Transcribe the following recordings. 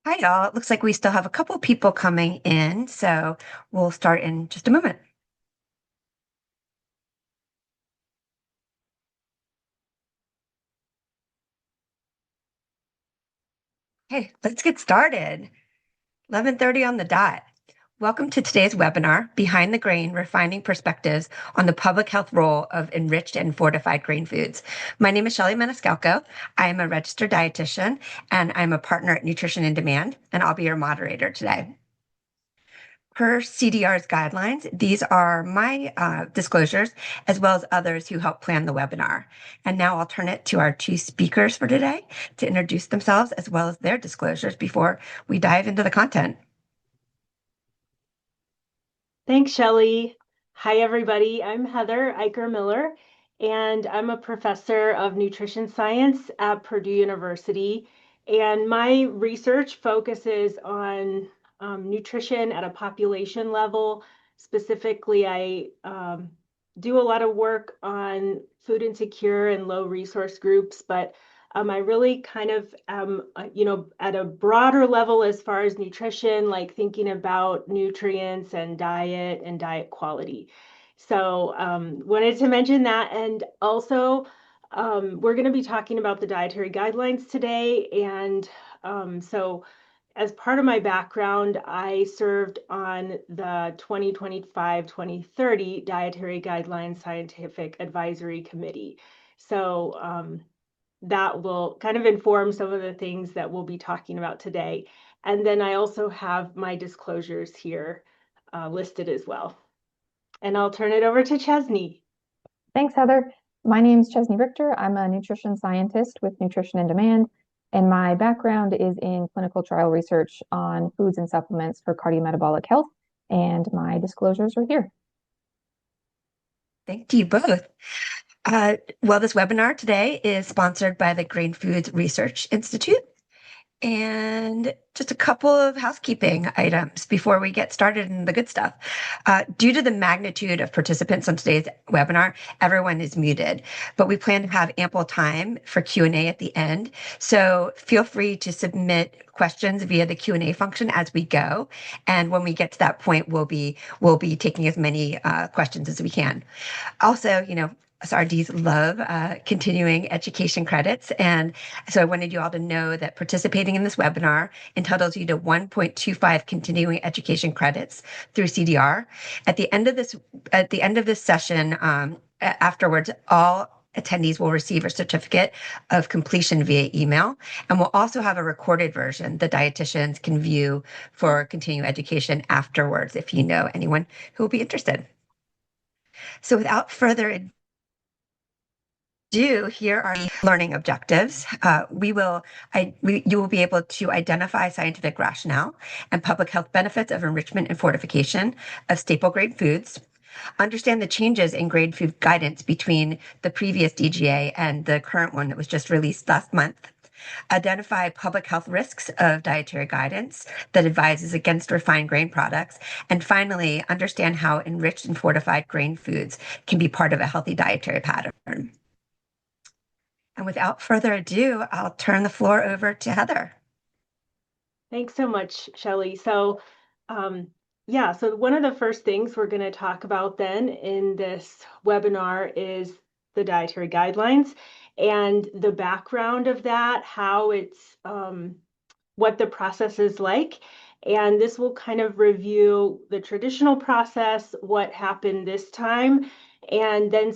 Hi, y'all. It looks like we still have a couple people coming in, so we'll start in just a moment. Hey, let's get started. 11:30 on the dot. Welcome to today's webinar, Behind the Grain, Refining Perspectives on the Public Health Role of Enriched and Fortified Grain Foods. My name is Shelley Maniscalco. I am a registered dietitian, and I'm a partner at Nutrition in Demand, and I'll be your moderator today. Per CDR's guidelines, these are my disclosures, as well as others who help plan the webinar. And now I'll turn it to our two speakers for today to introduce themselves as well as their disclosures before we dive into the content. Thanks, Shelley. Hi, everybody. I'm Heather Eicher Miller, and I'm a professor of nutrition science at Purdue University. And my research focuses on nutrition at a population level. Specifically, I do a lot of work on food insecure and low resource groups, but I really kind of am, at a broader level as far as nutrition, like thinking about nutrients and diet quality. So wanted to mention that. And also, we're going to be talking about the dietary guidelines today. And so as part of my background, I served on the 2025-2030 Dietary Guidelines Scientific Advisory Committee. So that will kind of inform some of the things that we'll be talking about today. And then I also have my disclosures here listed as well. And I'll turn it over to Chesney. Thanks, Heather. My name is Chesney Richter. I'm a nutrition scientist with Nutrition in Demand, and my background is in clinical trial research on foods and supplements for cardiometabolic health, and my disclosures are here. Thank you both. Well, this webinar today is sponsored by the Grain Foods Research Institute. And just a couple of housekeeping items before we get started in the good stuff. Due to the magnitude of participants on today's webinar, everyone is muted, but we plan to have ample time for Q&A at the end. So feel free to submit questions via the Q&A function as we go. And when we get to that point, we'll be taking as many questions as we can. Also, SRDs love continuing education credits. And so I wanted you all to know that participating in this webinar entitles you to 1.25 continuing education credits through CDR. At the end of this session, afterwards, all attendees will receive a certificate of completion via email. And we'll also have a recorded version that dietitians can view for continuing education afterwards if you know anyone who will be interested. So without further ado, here are the learning objectives. You will be able to identify scientific rationale and public health benefits of enrichment and fortification of staple grade foods, understand the changes in grade food guidance between the previous DGA and the current one that was just released last month, identify public health risks of dietary guidance that advises against refined grain products, and finally, understand how enriched and fortified grain foods can be part of a healthy dietary pattern. And without further ado, I'll turn the floor over to Heather. Thanks so much, Shelley. So so one of the first things we're going to talk about then in this webinar is the dietary guidelines and the background of that, how it's, what the process is like. And this will kind of review the traditional process, what happened this time, and then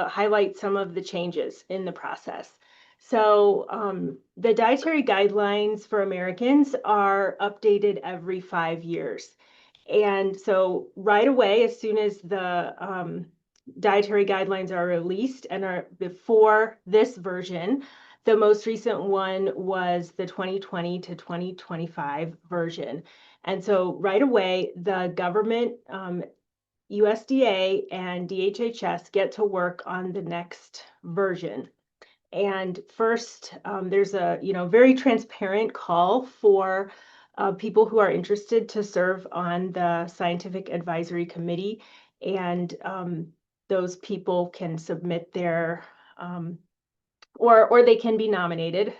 highlight some of the changes in the process. So the dietary guidelines for Americans are updated every 5 years. And so right away, as soon as the dietary guidelines are released and are before this version, the most recent one was the 2020 to 2025 version. And so right away, the government, USDA and DHHS get to work on the next version. And first, there's a very transparent call for people who are interested to serve on the Scientific Advisory Committee. And those people can submit their, or they can be nominated,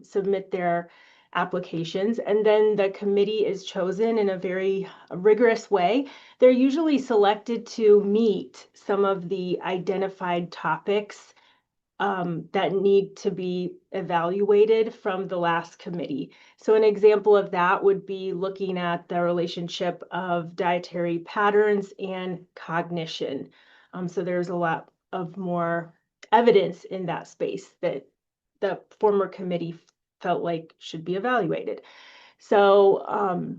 submit their applications. And then the committee is chosen in a very rigorous way. They're usually selected to meet some of the identified topics that need to be evaluated from the last committee. So an example of that would be looking at the relationship of dietary patterns and cognition. So there's a lot of more evidence in that space that the former committee felt like should be evaluated. So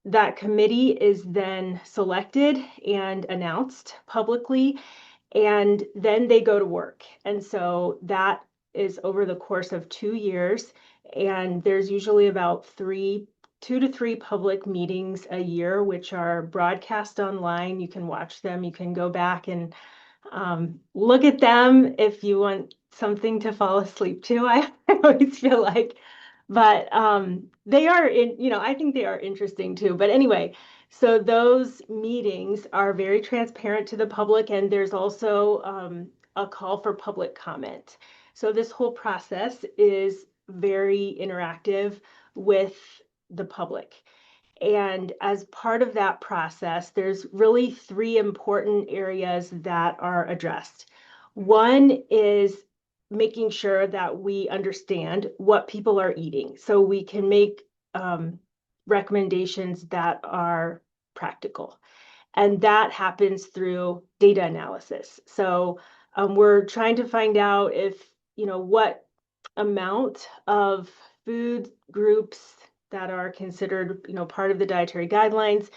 that committee is then selected and announced publicly, and then they go to work. And so that is over the course of 2 years, and there's usually about 2 to 3 public meetings a year, which are broadcast online. You can watch them. You can go back and look at them if you want something to fall asleep to. I always feel like, but they are I think they are interesting too. But anyway, so those meetings are very transparent to the public, and there's also a call for public comment. So this whole process is very interactive with the public. And as part of that process, there's really 3 important areas that are addressed. One is making sure that we understand what people are eating so we can make recommendations that are practical. And that happens through data analysis. So we're trying to find out if, what amount of food groups that are considered, part of the dietary guidelines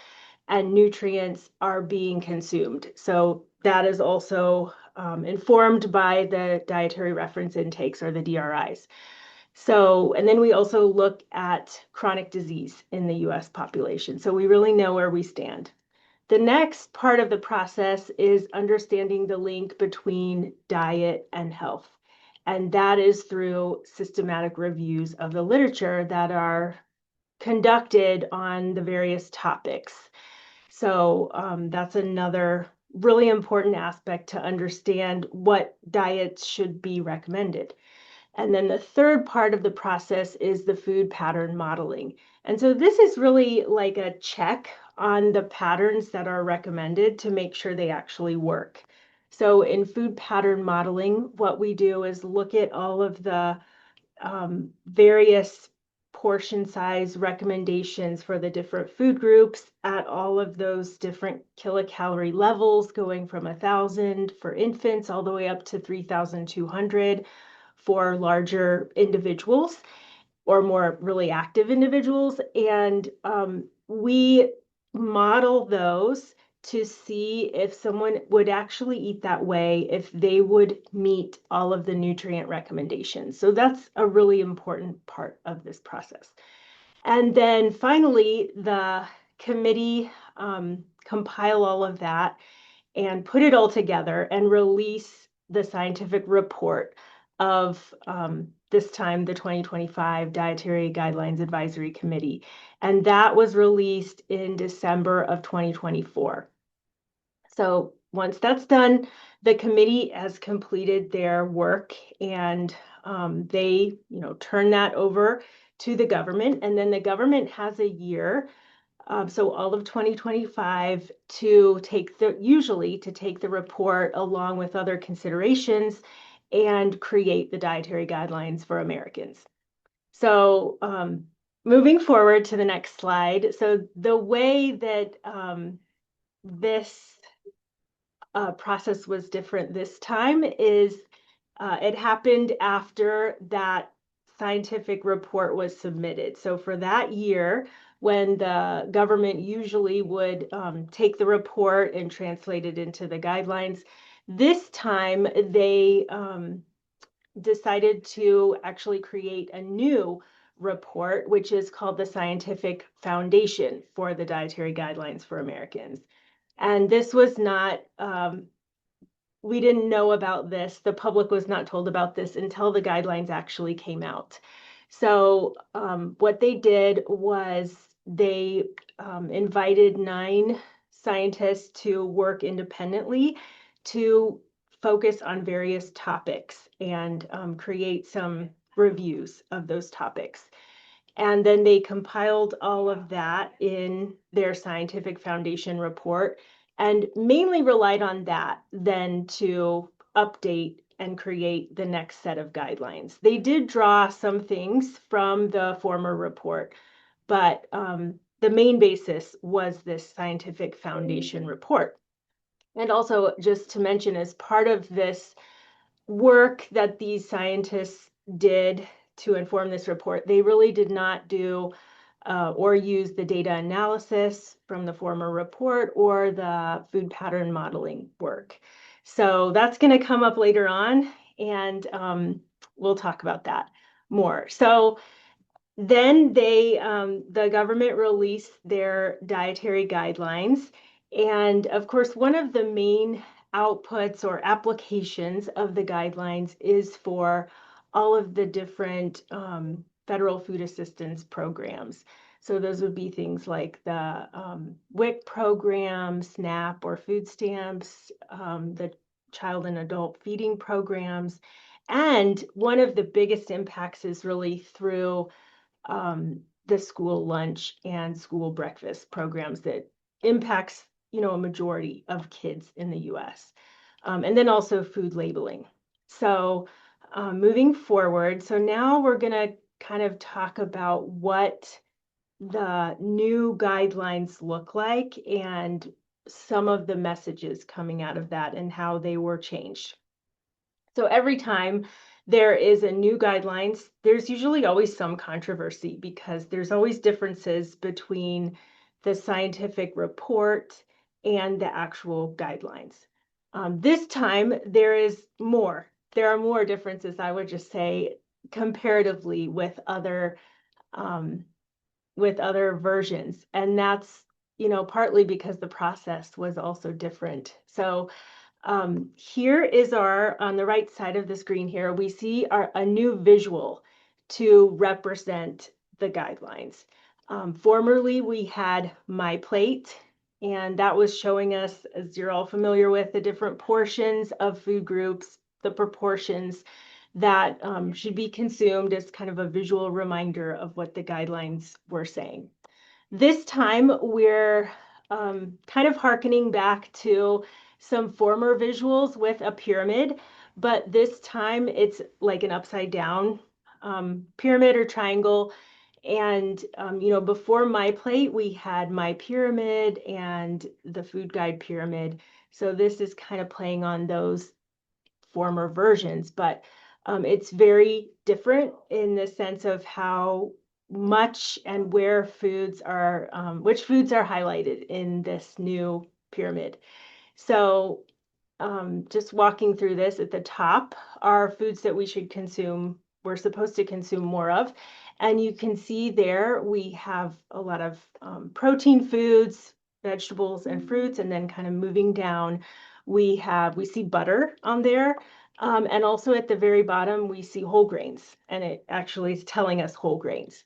and nutrients are being consumed. So that is also informed by the dietary reference intakes, or the DRIs. So, and then we also look at chronic disease in the US population. So we really know where we stand. The next part of the process is understanding the link between diet and health. And that is through systematic reviews of the literature that are conducted on the various topics. So that's another really important aspect to understand what diets should be recommended. And then the third part of the process is the food pattern modeling. And so this is really like a check on the patterns that are recommended to make sure they actually work. So in food pattern modeling, what we do is look at all of the various portion size recommendations for the different food groups at all of those different kilocalorie levels, going from 1,000 for infants all the way up to 3,200 for larger individuals or more really active individuals. And we model those to see if someone would actually eat that way, if they would meet all of the nutrient recommendations. So that's a really important part of this process. And then finally, the committee compile all of that and put it all together and release the scientific report of this time the 2025 Dietary Guidelines Advisory Committee. And that was released in December of 2024. So once that's done, the committee has completed their work, and they, turn that over to the government, and then the government has a year, so all of 2025, to take the report along with other considerations and create the dietary guidelines for Americans. So moving forward to the next slide. So the way that this process was different this time is it happened after that scientific report was submitted. So for that year, when the government usually would take the report and translate it into the guidelines, this time they decided to actually create a new report, which is called the Scientific Foundation for the Dietary Guidelines for Americans. And this was not, we didn't know about this. The public was not told about this until the guidelines actually came out. So what they did was they invited 9 scientists to work independently to focus on various topics and create some reviews of those topics. And then they compiled all of that in their scientific foundation report and mainly relied on that then to update and create the next set of guidelines. They did draw some things from the former report, but the main basis was this scientific foundation report. And also, just to mention, as part of this work that these scientists did to inform this report, they really did not do or use the data analysis from the former report or the food pattern modeling work. So that's going to come up later on, and we'll talk about that more. So then the government released their dietary guidelines. And of course, one of the main outputs or applications of the guidelines is for all of the different federal food assistance programs. So those would be things like the WIC program, SNAP or food stamps, the child and adult feeding programs. And one of the biggest impacts is really through the school lunch and school breakfast programs that impacts, a majority of kids in the US. And then also food labeling. So moving forward, so now we're going to kind of talk about what the new guidelines look like and some of the messages coming out of that and how they were changed. So every time there is a new guidelines, there's usually always some controversy because there's always differences between the scientific report and the actual guidelines. This time there is more. There are more differences, I would just say, comparatively with other versions, and that's partly because the process was also different. So here is on the right side of the screen here, we see a new visual to represent the guidelines. Formerly, we had My Plate, and that was showing us, as you're all familiar with, the different portions of food groups, the proportions that should be consumed as kind of a visual reminder of what the guidelines were saying. This time, we're kind of hearkening back to some former visuals with a pyramid, but this time it's like an upside down pyramid or triangle. And, before My Plate, we had My Pyramid and the food guide pyramid. So this is kind of playing on those former versions, but it's very different in the sense of how much and where foods are, which foods are highlighted in this new pyramid. So just walking through this, at the top are foods that we're supposed to consume more of. And you can see there we have a lot of protein foods, vegetables and fruits, and then kind of moving down, we see butter on there. And also at the very bottom, we see whole grains, and it actually is telling us whole grains.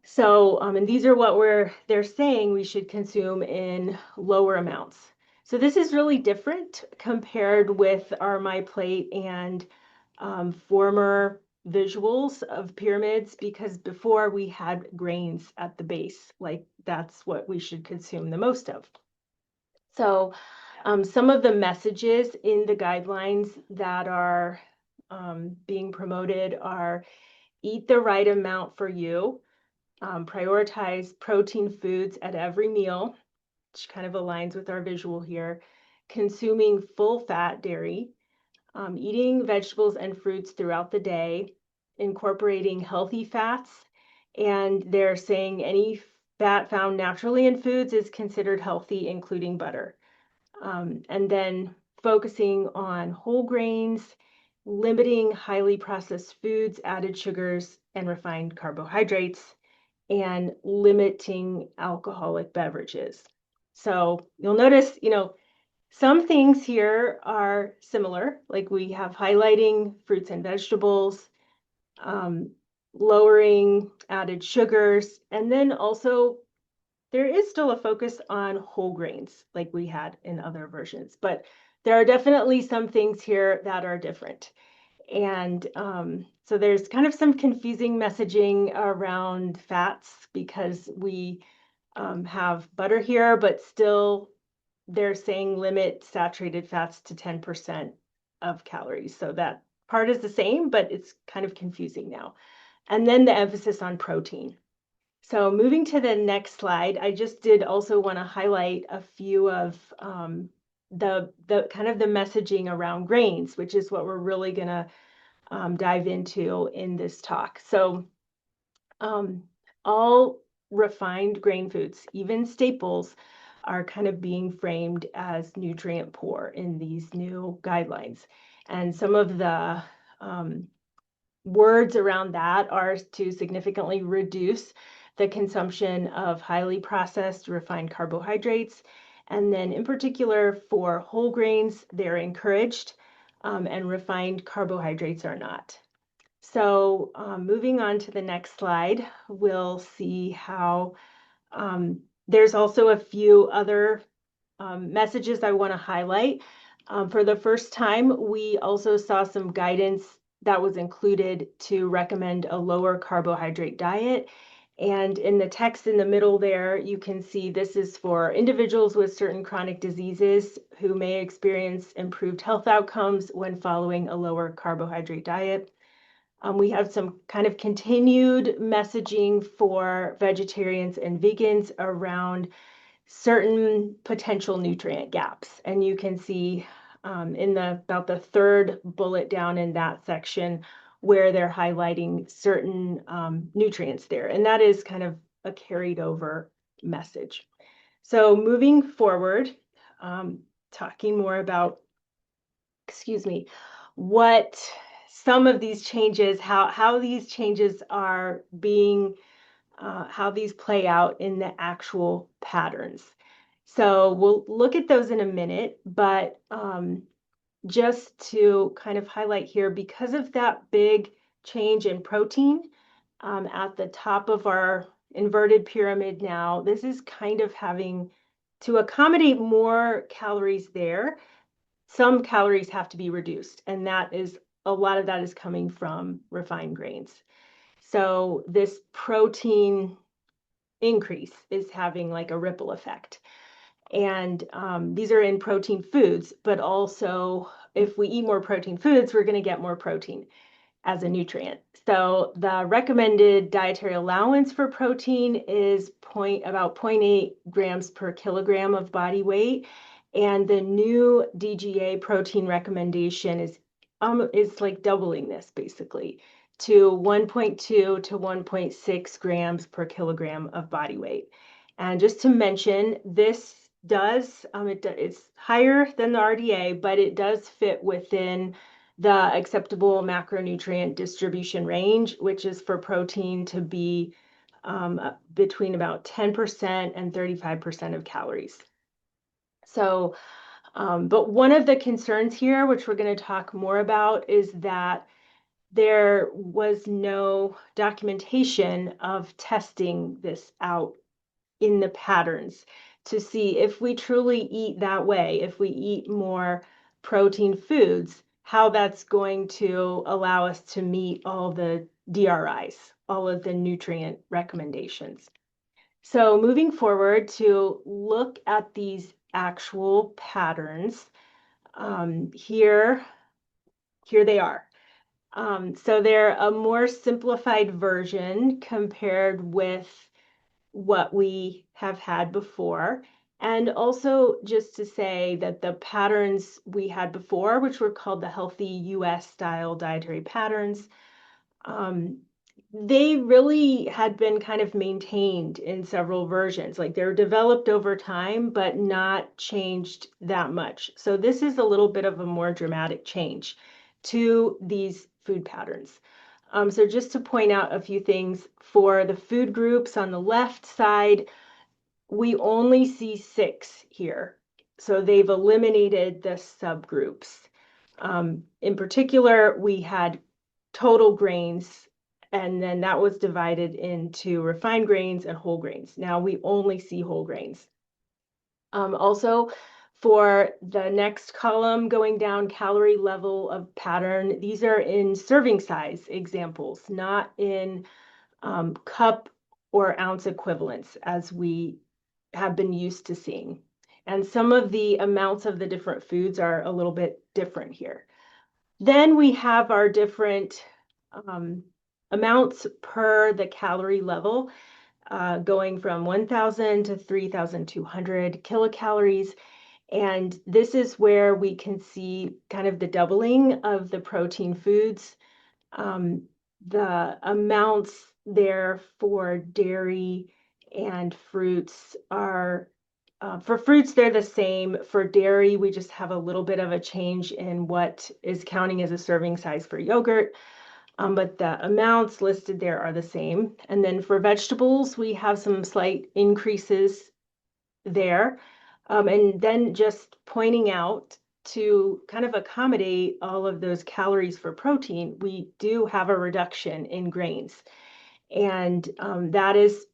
So, and these are what they're saying we should consume in lower amounts. So this is really different compared with our My Plate and former visuals of pyramids, because before we had grains at the base, like that's what we should consume the most of. So some of the messages in the guidelines that are being promoted are: eat the right amount for you, prioritize protein foods at every meal, which kind of aligns with our visual here, consuming full fat dairy, eating vegetables and fruits throughout the day, incorporating healthy fats, and they're saying any fat found naturally in foods is considered healthy, including butter. And then focusing on whole grains, limiting highly processed foods, added sugars, and refined carbohydrates, and limiting alcoholic beverages. So you'll notice, some things here are similar, like we have highlighting fruits and vegetables, lowering added sugars, and then also there is still a focus on whole grains like we had in other versions, but there are definitely some things here that are different. And So there's kind of some confusing messaging around fats because we have butter here, but still they're saying limit saturated fats to 10% of calories. So that part is the same, but it's kind of confusing now. And then the emphasis on protein. So moving to the next slide, I just did also want to highlight a few of the kind of the messaging around grains, which is what we're really going to dive into in this talk. So all refined grain foods, even staples, are kind of being framed as nutrient poor in these new guidelines. And some of the words around that are to significantly reduce the consumption of highly processed refined carbohydrates. And then in particular for whole grains, they're encouraged, and refined carbohydrates are not. So moving on to the next slide, we'll see how there's also a few other messages I want to highlight. For the first time, we also saw some guidance that was included to recommend a lower carbohydrate diet. And in the text in the middle there, you can see this is for individuals with certain chronic diseases who may experience improved health outcomes when following a lower carbohydrate diet. We have some kind of continued messaging for vegetarians and vegans around certain potential nutrient gaps. And you can see in about the third bullet down in that section where they're highlighting certain nutrients there. And that is kind of a carried over message. So moving forward, talking more about, what some of these changes, how these changes are being how these play out in the actual patterns. So we'll look at those in a minute, but just to kind of highlight here, because of that big change in protein at the top of our inverted pyramid now, this is kind of having to accommodate more calories there. Some calories have to be reduced, and that is a lot of that is coming from refined grains. So this protein increase is having like a ripple effect. And these are in protein foods, but also if we eat more protein foods, we're going to get more protein as a nutrient. So the recommended dietary allowance for protein is about 0.8 grams per kilogram of body weight. And the new DGA protein recommendation is like doubling this basically to 1.2 to 1.6 grams per kilogram of body weight. And just to mention, this does, it's higher than the RDA, but it does fit within the acceptable macronutrient distribution range, which is for protein to be between about 10% and 35% of calories. So, but one of the concerns here, which we're going to talk more about, is that there was no documentation of testing this out in the patterns to see if we truly eat that way, if we eat more protein foods, how that's going to allow us to meet all the DRIs, all of the nutrient recommendations. So moving forward to look at these actual patterns, here they are. So they're a more simplified version compared with what we have had before. And also just to say that the patterns we had before, which were called the healthy US style dietary patterns, they really had been kind of maintained in several versions. Like they're developed over time, but not changed that much. So this is a little bit of a more dramatic change to these food patterns. So just to point out a few things, for the food groups on the left side, we only see 6 here. So they've eliminated the subgroups. In particular, we had total grains, and then that was divided into refined grains and whole grains. Now we only see whole grains. Also, For the next column, going down calorie level of pattern, these are in serving size examples, not in cup or ounce equivalents as we have been used to seeing. And some of the amounts of the different foods are a little bit different here. Then we have our different amounts per the calorie level, going from 1,000 to 3,200 kilocalories. And this is where we can see kind of the doubling of the protein foods. The amounts there for dairy and fruits are, for fruits, they're the same. For dairy, we just have a little bit of a change in what is counting as a serving size for yogurt. But the amounts listed there are the same. And then for vegetables, we have some slight increases there. And then just pointing out to kind of accommodate all of those calories for protein, we do have a reduction in grains. And that is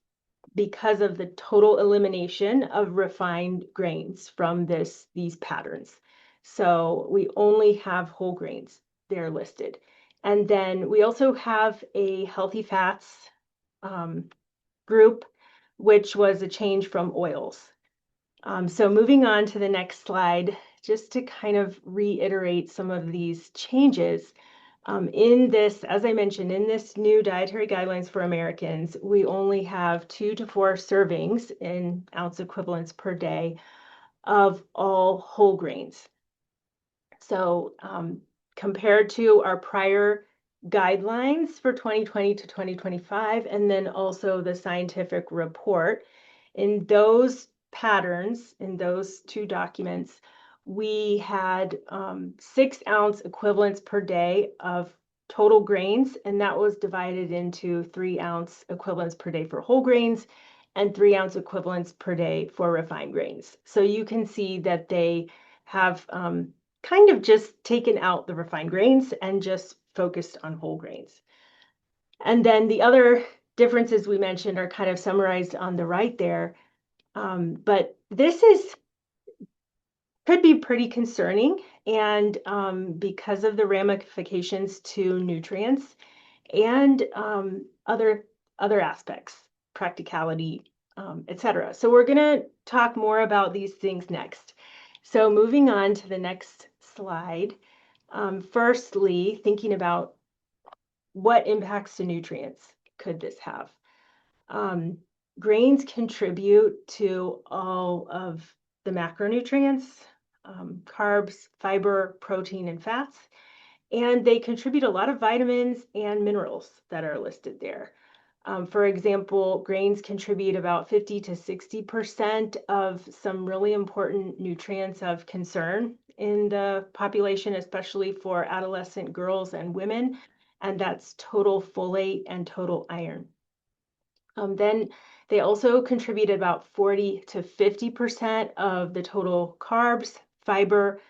because of the total elimination of refined grains from these patterns. So we only have whole grains there listed. And then we also have a healthy fats group, which was a change from oils. So moving on to the next slide, just to kind of reiterate some of these changes. In this, as I mentioned, in this new dietary guidelines for Americans, we only have 2 to 4 servings in ounce equivalents per day of all whole grains. So compared to our prior guidelines for 2020 to 2025, and then also the scientific report, in those patterns, in those 2 documents, we had 6 ounce equivalents per day of total grains, and that was divided into 3 ounce equivalents per day for whole grains and 3 ounce equivalents per day for refined grains. So you can see that they have kind of just taken out the refined grains and just focused on whole grains. And then the other differences we mentioned are kind of summarized on the right there. But this could be pretty concerning, and because of the ramifications to nutrients and other aspects, practicality, etc. So we're going to talk more about these things next. So moving on to the next slide. Firstly, thinking about what impacts to nutrients could this have? Grains contribute to all of the macronutrients, carbs, fiber, protein, and fats, and they contribute a lot of vitamins and minerals that are listed there. For example, grains contribute about 50 to 60% of some really important nutrients of concern in the population, especially for adolescent girls and women, and that's total folate and total iron. Then they also contribute about 40 to 50% of the total carbs, fiber,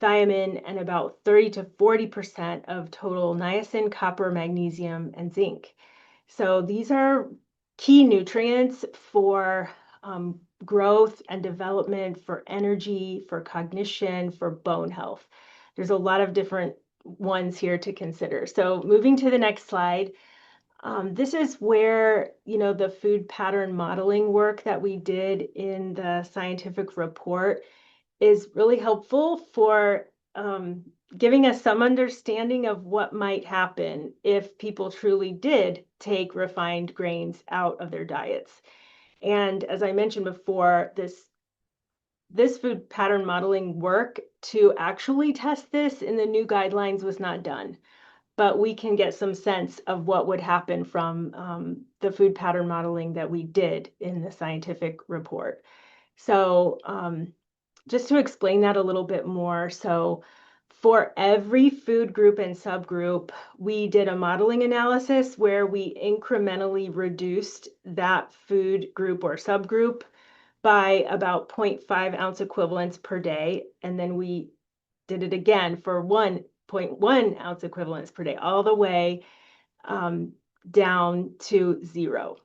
thiamine, and about 30 to 40% of total niacin, copper, magnesium, and zinc. So these are key nutrients for growth and development, for energy, for cognition, for bone health. There's a lot of different ones here to consider. So moving to the next slide. This is where, the food pattern modeling work that we did in the scientific report is really helpful for giving us some understanding of what might happen if people truly did take refined grains out of their diets. And as I mentioned before, this food pattern modeling work to actually test this in the new guidelines was not done. But we can get some sense of what would happen from the food pattern modeling that we did in the scientific report. So just to explain that a little bit more, so for every food group and subgroup, we did a modeling analysis where we incrementally reduced that food group or subgroup by about 0.5 ounce equivalents per day. And then we did it again for 1.1 ounce equivalents per day, all the way down to 0.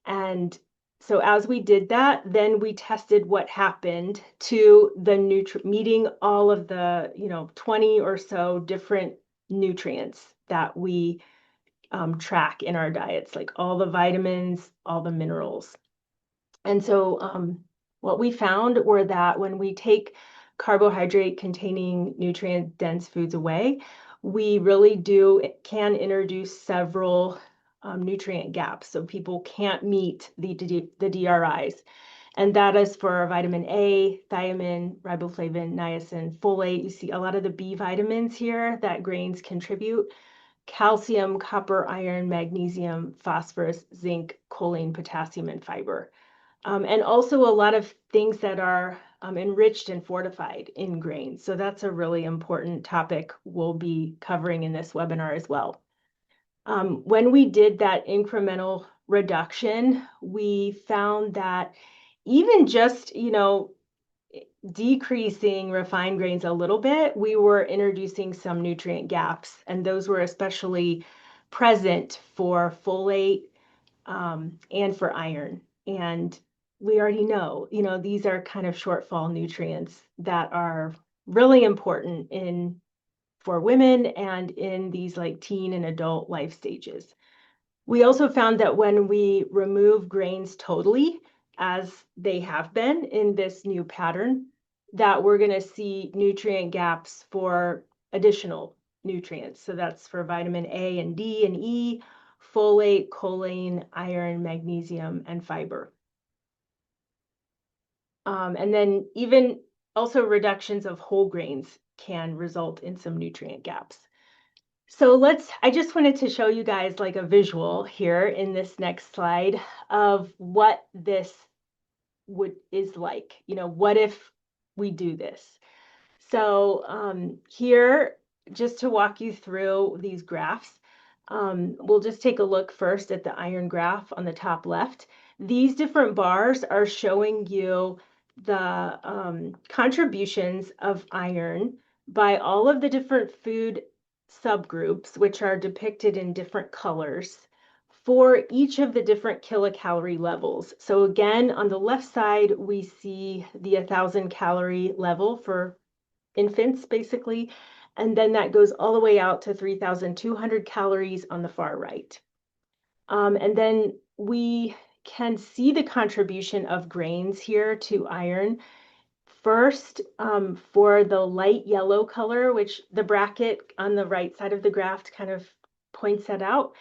And So as we did that, then we tested what happened to the meeting all of the, 20 or so different nutrients that we track in our diets, like all the vitamins, all the minerals. And so what we found were that when we take carbohydrate-containing nutrient-dense foods away, we really can introduce several nutrient gaps. So people can't meet the DRIs. And that is for vitamin A, thiamine, riboflavin, niacin, folate. You see a lot of the B vitamins here that grains contribute. Calcium, copper, iron, magnesium, phosphorus, zinc, choline, potassium, and fiber. And also a lot of things that are enriched and fortified in grains. So that's a really important topic we'll be covering in this webinar as well. When we did that incremental reduction, we found that even just, decreasing refined grains a little bit, we were introducing some nutrient gaps, and those were especially present for folate and for iron. And we already know, these are kind of shortfall nutrients that are really important for women and in these like teen and adult life stages. We also found that when we remove grains totally, as they have been in this new pattern, that we're going to see nutrient gaps for additional nutrients. So that's for vitamin A and D and E, folate, choline, iron, magnesium, and fiber. And then even also reductions of whole grains can result in some nutrient gaps. So I just wanted to show you guys like a visual here in this next slide of what this is like. What if we do this? So here, just to walk you through these graphs, we'll just take a look first at the iron graph on the top left. These different bars are showing you the contributions of iron by all of the different food subgroups, which are depicted in different colors for each of the different kilocalorie levels. So again, on the left side, we see the 1,000 calorie level for infants, basically, and then that goes all the way out to 3,200 calories on the far right. And then we can see the contribution of grains here to iron. First, for the light yellow color, which the bracket on the right side of the graph kind of points that out,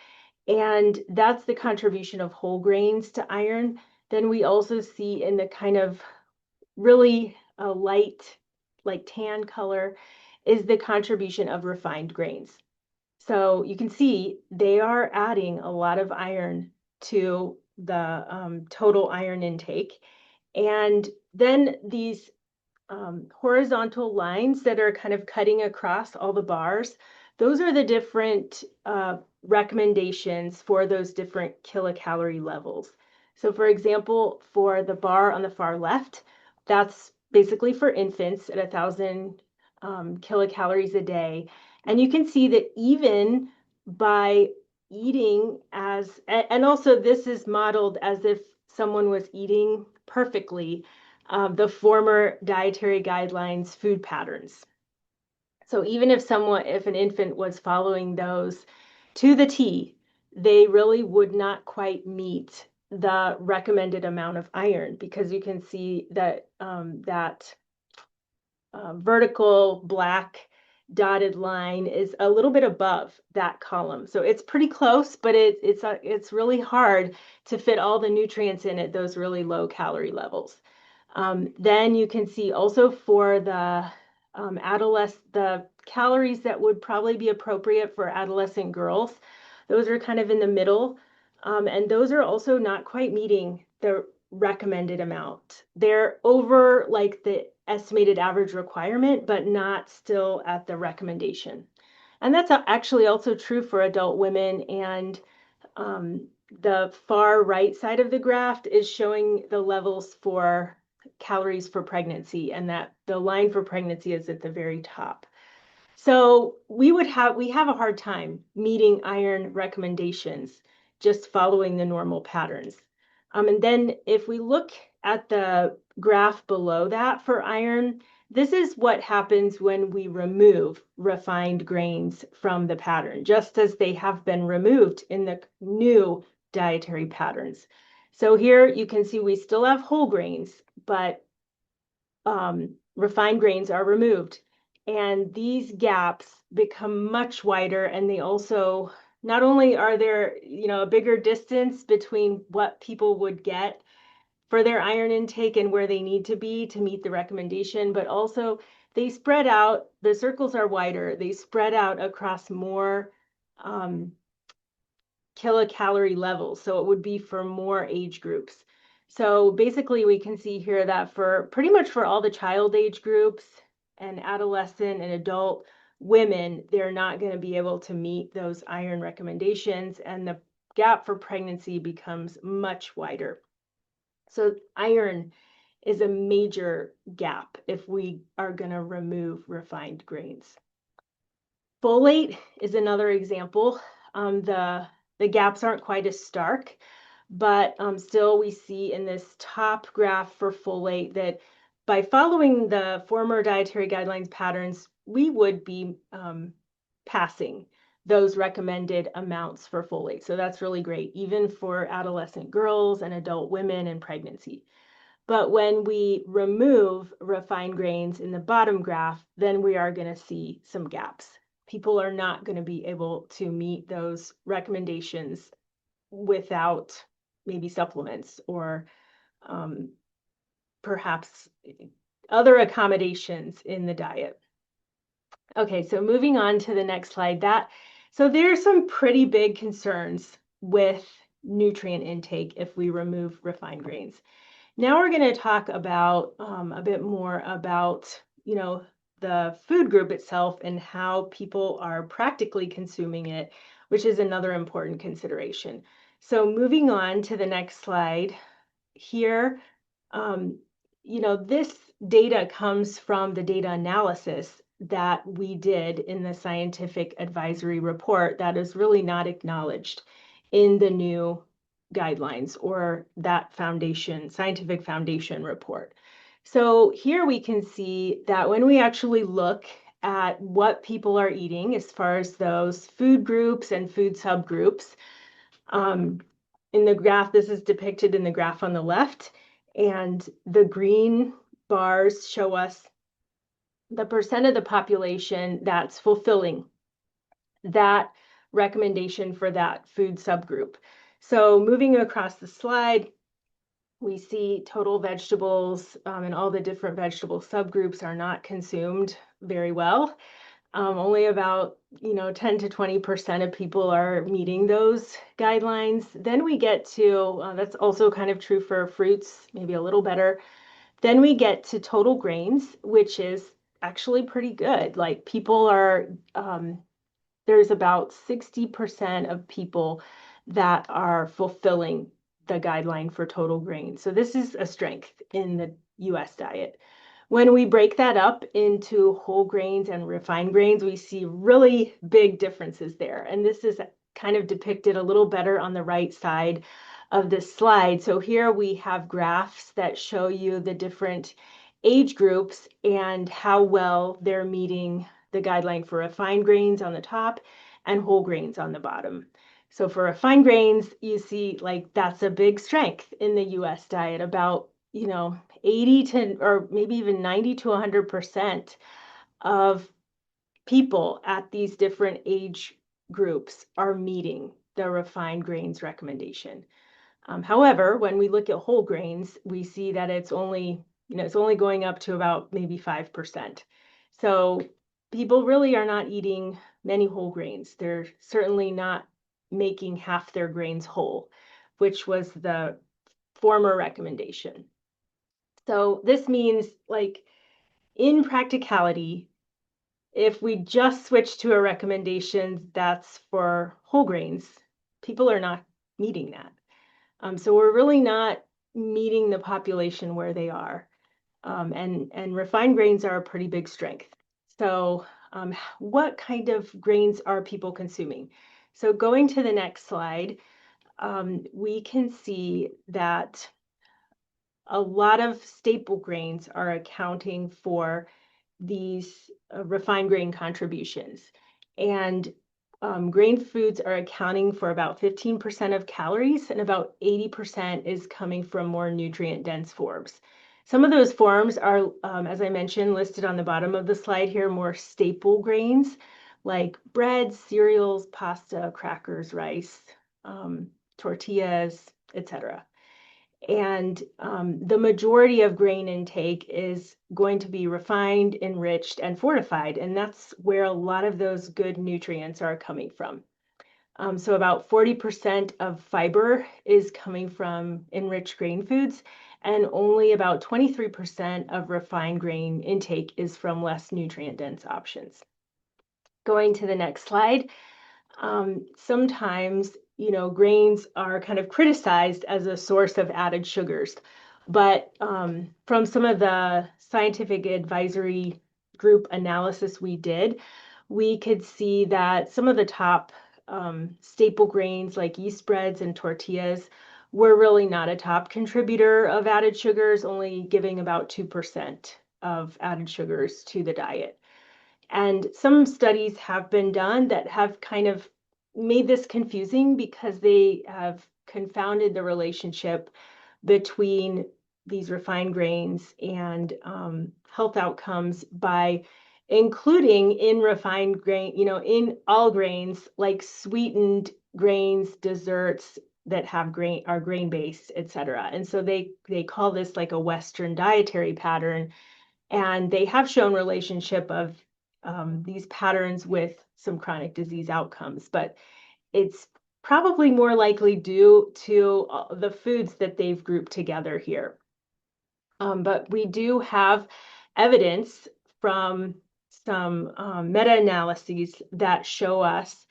and that's the contribution of whole grains to iron. Then we also see in the kind of really light, like tan color, is the contribution of refined grains. So you can see they are adding a lot of iron to the total iron intake. And then these horizontal lines that are kind of cutting across all the bars, those are the different recommendations for those different kilocalorie levels. So for example, for the bar on the far left, that's basically for infants at 1,000 kilocalories a day. And you can see that even by eating and also this is modeled as if someone was eating perfectly the former dietary guidelines food patterns. So even if an infant was following those to the T, they really would not quite meet the recommended amount of iron, because you can see that vertical black dotted line is a little bit above that column. So it's pretty close, but it's really hard to fit all the nutrients in at those really low calorie levels. Then you can see also for the the calories that would probably be appropriate for adolescent girls, those are kind of in the middle. And those are also not quite meeting the recommended amount. They're over like the estimated average requirement, but not still at the recommendation. And that's actually also true for adult women. And the far right side of the graph is showing the levels for calories for pregnancy, and that the line for pregnancy is at the very top. So we have a hard time meeting iron recommendations just following the normal patterns. And then if we look at the graph below that for iron, this is what happens when we remove refined grains from the pattern, just as they have been removed in the new dietary patterns. So here you can see we still have whole grains, but refined grains are removed. And these gaps become much wider, and they also, not only are there, a bigger distance between what people would get for their iron intake and where they need to be to meet the recommendation, but also they spread out, the circles are wider, they spread out across more kilocalorie levels. So it would be for more age groups. So basically we can see here that for pretty much for all the child age groups and adolescent and adult women, they're not going to be able to meet those iron recommendations, and the gap for pregnancy becomes much wider. So iron is a major gap if we are going to remove refined grains. Folate is another example. The gaps aren't quite as stark, but still we see in this top graph for folate that by following the former dietary guidelines patterns, we would be passing those recommended amounts for folate. So that's really great, even for adolescent girls and adult women in pregnancy. But when we remove refined grains in the bottom graph, then we are going to see some gaps. People are not going to be able to meet those recommendations without maybe supplements or perhaps other accommodations in the diet. Okay, so moving on to the next slide. So there's some pretty big concerns with nutrient intake if we remove refined grains. Now we're going to talk about a bit more about, the food group itself and how people are practically consuming it, which is another important consideration. So moving on to the next slide here, this data comes from the data analysis that we did in the scientific advisory report that is really not acknowledged in the new guidelines or that scientific foundation report. So here we can see that when we actually look at what people are eating as far as those food groups and food subgroups, in the graph, this is depicted in the graph on the left, and the green bars show us the percent of the population that's fulfilling that recommendation for that food subgroup. So moving across the slide, we see total vegetables and all the different vegetable subgroups are not consumed very well. Only about 10 to 20% of people are meeting those guidelines. Then we get to, that's also kind of true for fruits, maybe a little better. Then we get to total grains, which is actually pretty good. Like people are, there's about 60% of people that are fulfilling the guideline for total grains. So this is a strength in the US diet. When we break that up into whole grains and refined grains, we see really big differences there. And this is kind of depicted a little better on the right side of this slide. So here we have graphs that show you the different age groups and how well they're meeting the guideline for refined grains on the top and whole grains on the bottom. So for refined grains, you see like that's a big strength in the US diet, about 80 to, or maybe even 90 to 100% of people at these different age groups are meeting the refined grains recommendation. However, when we look at whole grains, we see that it's only going up to about maybe 5%. So people really are not eating many whole grains. They're certainly not making half their grains whole, which was the former recommendation. So this means, like, in practicality, if we just switch to a recommendation that's for whole grains, people are not meeting that. So we're really not meeting the population where they are. And refined grains are a pretty big strength. So what kind of grains are people consuming? So going to the next slide, we can see that a lot of staple grains are accounting for these refined grain contributions. And grain foods are accounting for about 15% of calories, and about 80% is coming from more nutrient-dense forms. Some of those forms are, as I mentioned, listed on the bottom of the slide here, more staple grains like breads, cereals, pasta, crackers, rice, tortillas, etc. And the majority of grain intake is going to be refined, enriched, and fortified. And that's where a lot of those good nutrients are coming from. So about 40% of fiber is coming from enriched grain foods, and only about 23% of refined grain intake is from less nutrient-dense options. Going to the next slide. Sometimes, grains are kind of criticized as a source of added sugars, but from some of the scientific advisory group analysis we did, we could see that some of the top staple grains like yeast breads and tortillas were really not a top contributor of added sugars, only giving about 2% of added sugars to the diet. And some studies have been done that have kind of made this confusing because they have confounded the relationship between these refined grains and health outcomes by including in refined grain, in all grains, like sweetened grains, desserts that have are grain-based, etc. And so they call this like a Western dietary pattern, and they have shown relationship of these patterns with some chronic disease outcomes, but it's probably more likely due to the foods that they've grouped together here. But we do have evidence from some meta-analyses that show us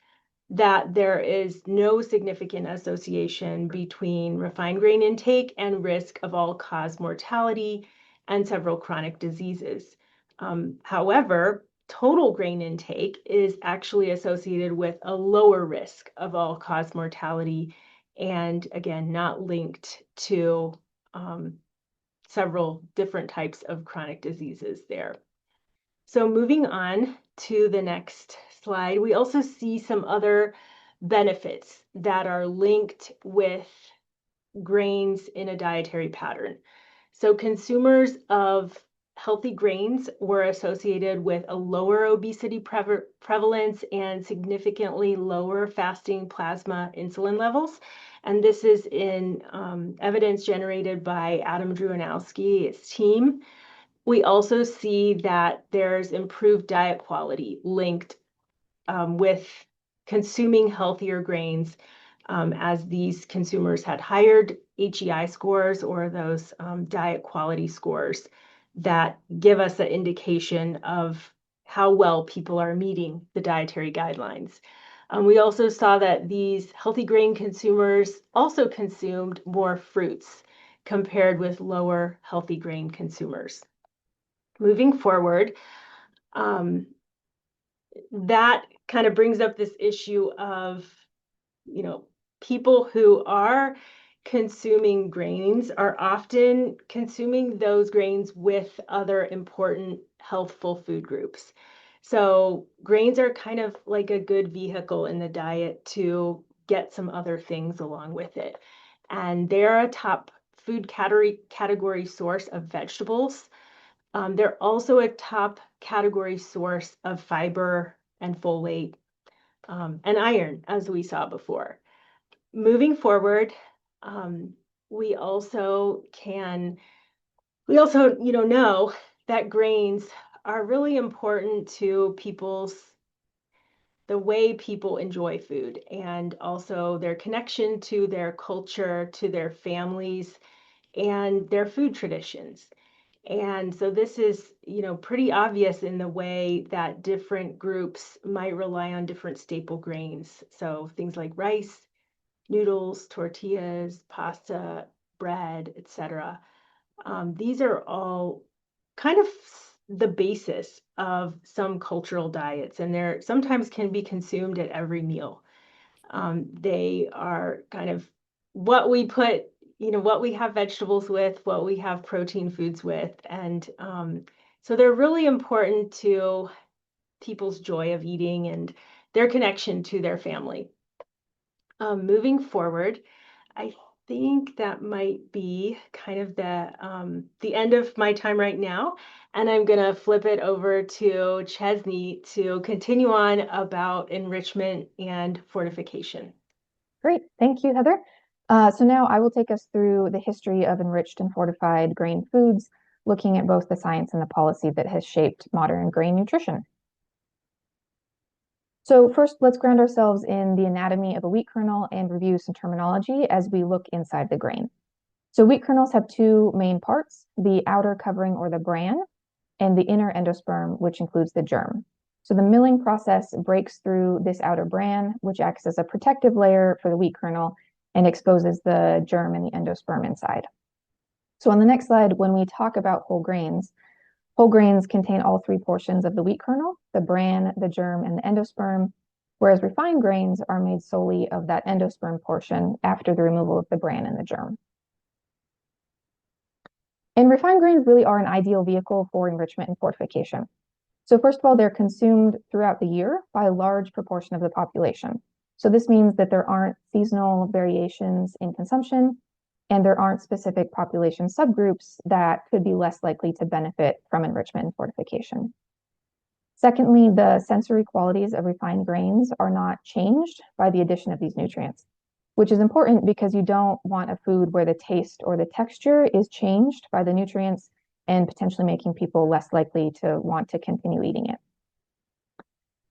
that there is no significant association between refined grain intake and risk of all-cause mortality and several chronic diseases. However, total grain intake is actually associated with a lower risk of all-cause mortality, and again, not linked to several different types of chronic diseases there. So moving on to the next slide, we also see some other benefits that are linked with grains in a dietary pattern. So consumers of healthy grains were associated with a lower obesity prevalence and significantly lower fasting plasma insulin levels. And this is in evidence generated by Adam Drewanowski's team. We also see that there's improved diet quality linked with consuming healthier grains, as these consumers had higher HEI scores, or those diet quality scores that give us an indication of how well people are meeting the dietary guidelines. We also saw that these healthy grain consumers also consumed more fruits compared with lower healthy grain consumers. Moving forward, that kind of brings up this issue of, people who are consuming grains are often consuming those grains with other important healthful food groups. So grains are kind of like a good vehicle in the diet to get some other things along with it. And they're a top food category source of vegetables. They're also a top category source of fiber and folate and iron, as we saw before. Moving forward, we also know that grains are really important to the way people enjoy food, and also their connection to their culture, to their families, and their food traditions. And so this is, pretty obvious in the way that different groups might rely on different staple grains. So things like rice, noodles, tortillas, pasta, bread, etc. These are all kind of the basis of some cultural diets, and they're sometimes can be consumed at every meal. They are kind of what we put, what we have vegetables with, what we have protein foods with. And so they're really important to people's joy of eating and their connection to their family. Moving forward, I think that might be kind of the end of my time right now. And I'm going to flip it over to Chesney to continue on about enrichment and fortification. Great, thank you, Heather. So now I will take us through the history of enriched and fortified grain foods, looking at both the science and the policy that has shaped modern grain nutrition. So first, let's ground ourselves in the anatomy of a wheat kernel and review some terminology as we look inside the grain. So wheat kernels have two main parts, the outer covering or the bran, and the inner endosperm, which includes the germ. So the milling process breaks through this outer bran, which acts as a protective layer for the wheat kernel and exposes the germ and the endosperm inside. So on the next slide, when we talk about whole grains contain all three portions of the wheat kernel, the bran, the germ, and the endosperm, whereas refined grains are made solely of that endosperm portion after the removal of the bran and the germ. And refined grains really are an ideal vehicle for enrichment and fortification. So first of all, they're consumed throughout the year by a large proportion of the population. So this means that there aren't seasonal variations in consumption, and there aren't specific population subgroups that could be less likely to benefit from enrichment and fortification. Secondly, the sensory qualities of refined grains are not changed by the addition of these nutrients, which is important because you don't want a food where the taste or the texture is changed by the nutrients and potentially making people less likely to want to continue eating it.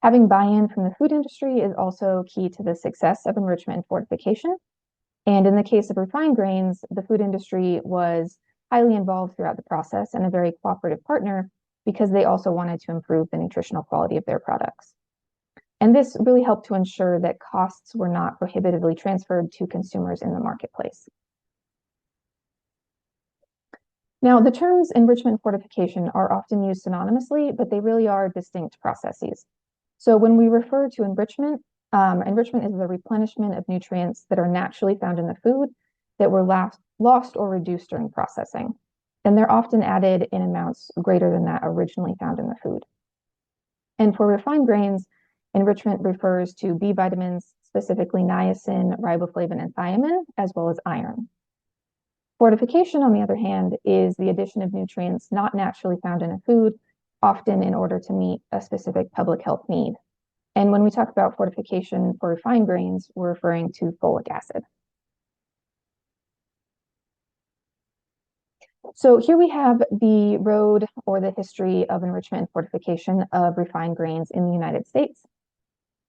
Having buy-in from the food industry is also key to the success of enrichment and fortification. And in the case of refined grains, the food industry was highly involved throughout the process and a very cooperative partner because they also wanted to improve the nutritional quality of their products. And this really helped to ensure that costs were not prohibitively transferred to consumers in the marketplace. Now, the terms enrichment and fortification are often used synonymously, but they really are distinct processes. So when we refer to enrichment, enrichment is the replenishment of nutrients that are naturally found in the food that were lost or reduced during processing. And they're often added in amounts greater than that originally found in the food. And for refined grains, enrichment refers to B vitamins, specifically niacin, riboflavin, and thiamine, as well as iron. Fortification, on the other hand, is the addition of nutrients not naturally found in a food, often in order to meet a specific public health need. And when we talk about fortification for refined grains, we're referring to folic acid. So here we have the road or the history of enrichment and fortification of refined grains in the United States.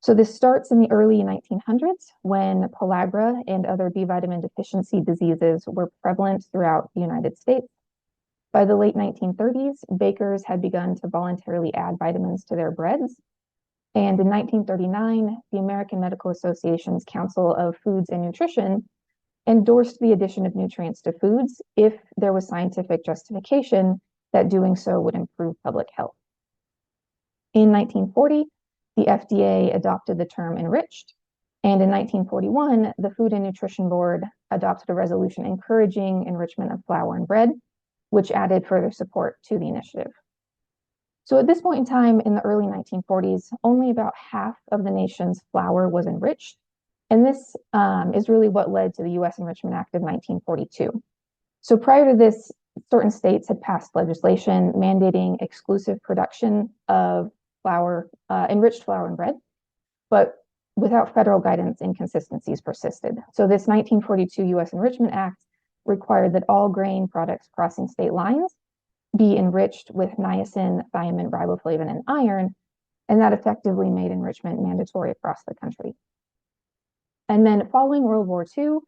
So this starts in the early 1900s when pellagra and other B vitamin deficiency diseases were prevalent throughout the United States. By the late 1930s, bakers had begun to voluntarily add vitamins to their breads. And in 1939, the American Medical Association's Council of Foods and Nutrition endorsed the addition of nutrients to foods if there was scientific justification that doing so would improve public health. In 1940, the FDA adopted the term enriched, and in 1941, the Food and Nutrition Board adopted a resolution encouraging enrichment of flour and bread, which added further support to the initiative. So at this point in time, in the early 1940s, only about half of the nation's flour was enriched, and this is really what led to the U.S. Enrichment Act of 1942. So prior to this, certain states had passed legislation mandating exclusive production of flour, enriched flour and bread, but without federal guidance, inconsistencies persisted. So this 1942 U.S. Enrichment Act required that all grain products crossing state lines be enriched with niacin, thiamine, riboflavin, and iron, and that effectively made enrichment mandatory across the country. And then following World War II,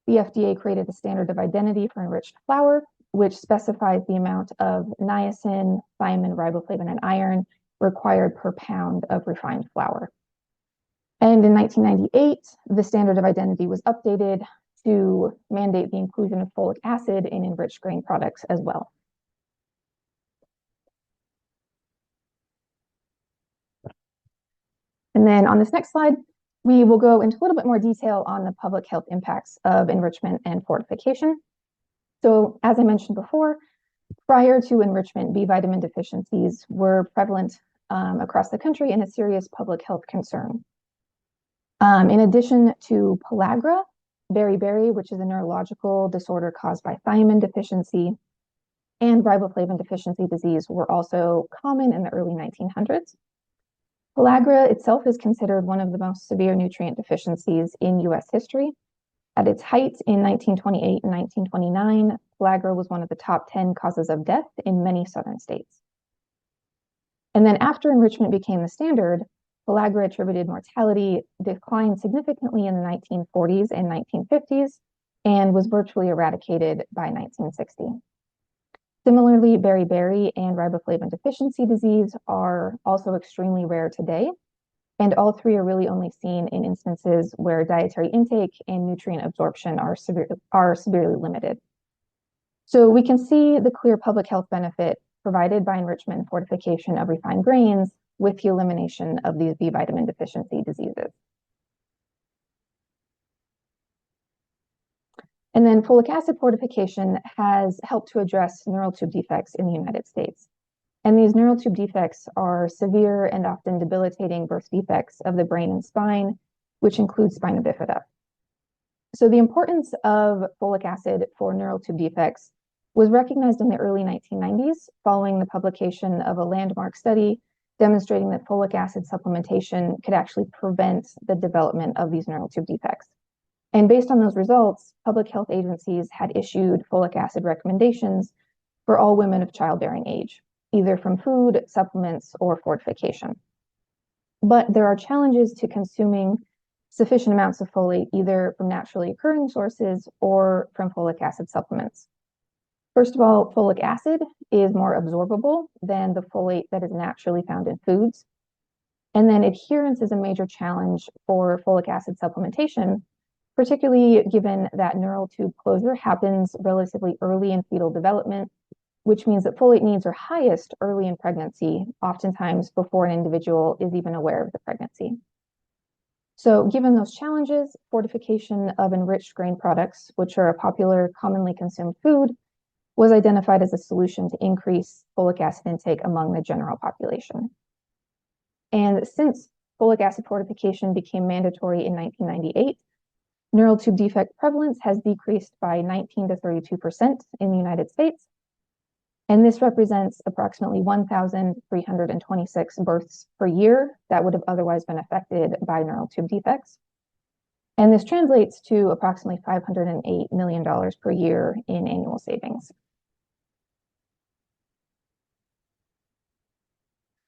the FDA created a standard of identity for enriched flour, which specifies the amount of niacin, thiamine, riboflavin, and iron required per pound of refined flour. And in 1998, the standard of identity was updated to mandate the inclusion of folic acid in enriched grain products as well. And then on this next slide, We will go into a little bit more detail on the public health impacts of enrichment and fortification. So as I mentioned before, prior to enrichment, B vitamin deficiencies were prevalent across the country and a serious public health concern. In addition to pellagra, beriberi, which is a neurological disorder caused by thiamine deficiency, and riboflavin deficiency disease were also common in the early 1900s. Pellagra itself is considered one of the most severe nutrient deficiencies in US history. At its height in 1928 and 1929, pellagra was one of the top 10 causes of death in many southern states. And then after enrichment became the standard, pellagra attributed mortality declined significantly in the 1940s and 1950s and was virtually eradicated by 1960. Similarly, beriberi and riboflavin deficiency disease are also extremely rare today, and all three are really only seen in instances where dietary intake and nutrient absorption are severely limited. So we can see the clear public health benefit provided by enrichment and fortification of refined grains with the elimination of these B vitamin deficiency diseases. And then folic acid fortification has helped to address neural tube defects in the United States. And these neural tube defects are severe and often debilitating birth defects of the brain and spine, which include spina bifida. So the importance of folic acid for neural tube defects was recognized in the early 1990s following the publication of a landmark study demonstrating that folic acid supplementation could actually prevent the development of these neural tube defects. And based on those results, public health agencies had issued folic acid recommendations for all women of childbearing age, either from food, supplements, or fortification. But there are challenges to consuming sufficient amounts of folate, either from naturally occurring sources or from folic acid supplements. First of all, folic acid is more absorbable than the folate that is naturally found in foods. And then adherence is a major challenge for folic acid supplementation, particularly given that neural tube closure happens relatively early in fetal development, which means that folate needs are highest early in pregnancy, oftentimes before an individual is even aware of the pregnancy. So given those challenges, fortification of enriched grain products, which are a popular, commonly consumed food, was identified as a solution to increase folic acid intake among the general population. And since folic acid fortification became mandatory in 1998, neural tube defect prevalence has decreased by 19 to 32% in the United States. And this represents approximately 1,326 births per year that would have otherwise been affected by neural tube defects. And this translates to approximately $508 million per year in annual savings.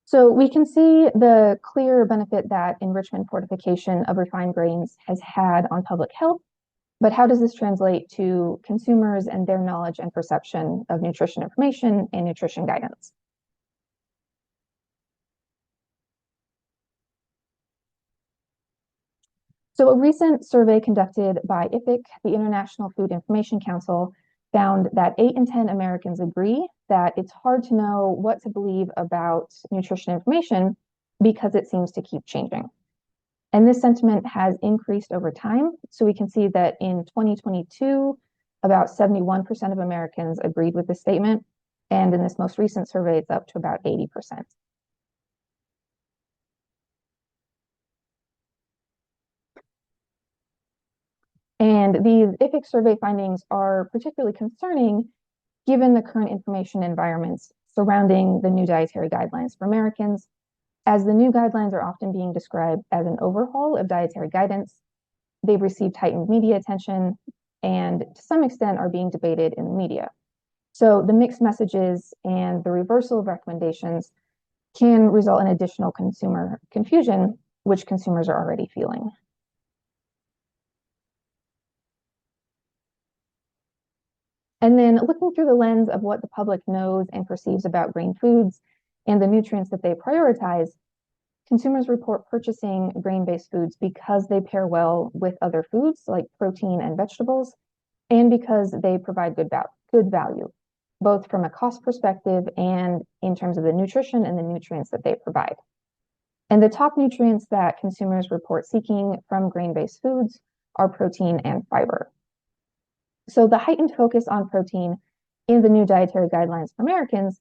So we can see the clear benefit that enrichment fortification of refined grains has had on public health, but how does this translate to consumers and their knowledge and perception of nutrition information and nutrition guidance? So a recent survey conducted by IFIC, the International Food Information Council, found that 8 in 10 Americans agree that it's hard to know what to believe about nutrition information because it seems to keep changing. And this sentiment has increased over time. So we can see that in 2022, about 71% of Americans agreed with this statement. And in this most recent survey, it's up to about 80%. And these IFIC survey findings are particularly concerning given the current information environments surrounding the new dietary guidelines for Americans, as the new guidelines are often being described as an overhaul of dietary guidance. They've received heightened media attention and to some extent are being debated in the media. So the mixed messages and the reversal of recommendations can result in additional consumer confusion, which consumers are already feeling. And then looking through the lens of what the public knows and perceives about grain foods and the nutrients that they prioritize, consumers report purchasing grain-based foods because they pair well with other foods like protein and vegetables, and because they provide good value, both from a cost perspective and in terms of the nutrition and the nutrients that they provide. And the top nutrients that consumers report seeking from grain-based foods are protein and fiber. So the heightened focus on protein in the new dietary guidelines for Americans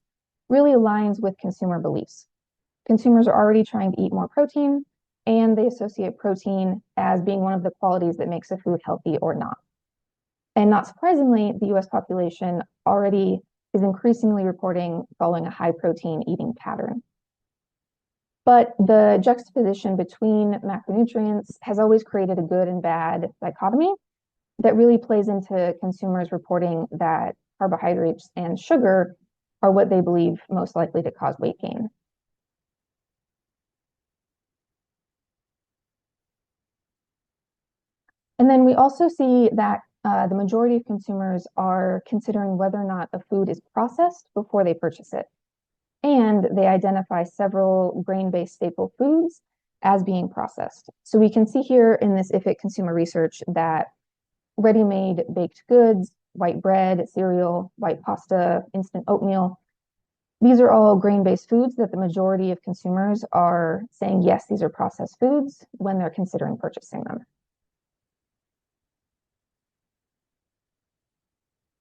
really aligns with consumer beliefs. Consumers are already trying to eat more protein, and they associate protein as being one of the qualities that makes a food healthy or not. And not surprisingly, the US population already is increasingly reporting following a high protein eating pattern. But the juxtaposition between macronutrients has always created a good and bad dichotomy that really plays into consumers reporting that carbohydrates and sugar are what they believe most likely to cause weight gain. And then we also see that the majority of consumers are considering whether or not a food is processed before they purchase it. And they identify several grain-based staple foods as being processed. So we can see here in this IFIC consumer research that ready-made baked goods, white bread, cereal, white pasta, instant oatmeal, these are all grain-based foods that the majority of consumers are saying, yes, these are processed foods when they're considering purchasing them.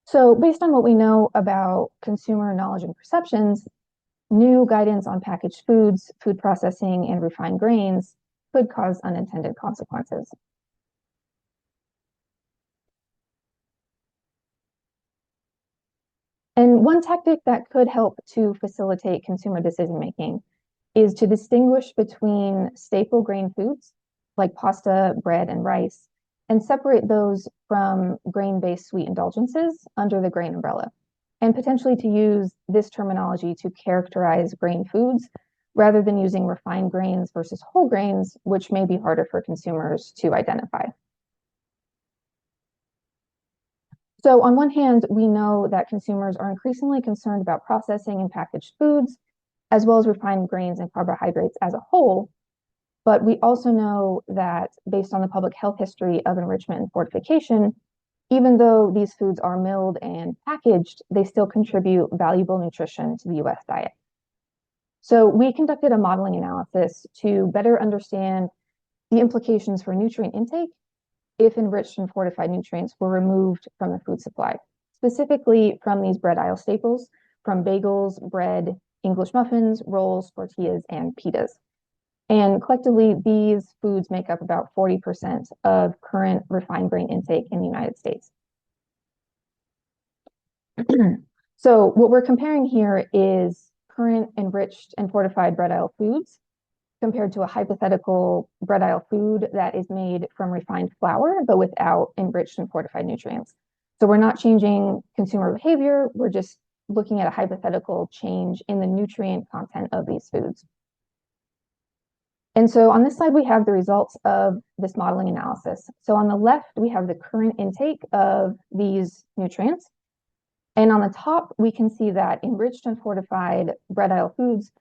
So based on what we know about consumer knowledge and perceptions, new guidance on packaged foods, food processing, and refined grains could cause unintended consequences. And one tactic that could help to facilitate consumer decision-making is to distinguish between staple grain foods like pasta, bread, and rice, and separate those from grain-based sweet indulgences under the grain umbrella, and potentially to use this terminology to characterize grain foods rather than using refined grains versus whole grains, which may be harder for consumers to identify. So on one hand, we know that consumers are increasingly concerned about processing and packaged foods, as well as refined grains and carbohydrates as a whole. But we also know that based on the public health history of enrichment and fortification, even though these foods are milled and packaged, they still contribute valuable nutrition to the US diet. So we conducted a modeling analysis to better understand the implications for nutrient intake if enriched and fortified nutrients were removed from the food supply, specifically from these bread aisle staples, from bagels, bread, English muffins, rolls, tortillas, and pitas. And collectively, these foods make up about 40% of current refined grain intake in the United States. So what we're comparing here is current enriched and fortified bread aisle foods compared to a hypothetical bread aisle food that is made from refined flour, but without enriched and fortified nutrients. So we're not changing consumer behavior, we're just looking at a hypothetical change in the nutrient content of these foods. And so on this slide, we have the results of this modeling analysis. So on the left, we have the current intake of these nutrients. And on the top, we can see that enriched and fortified bread aisle foods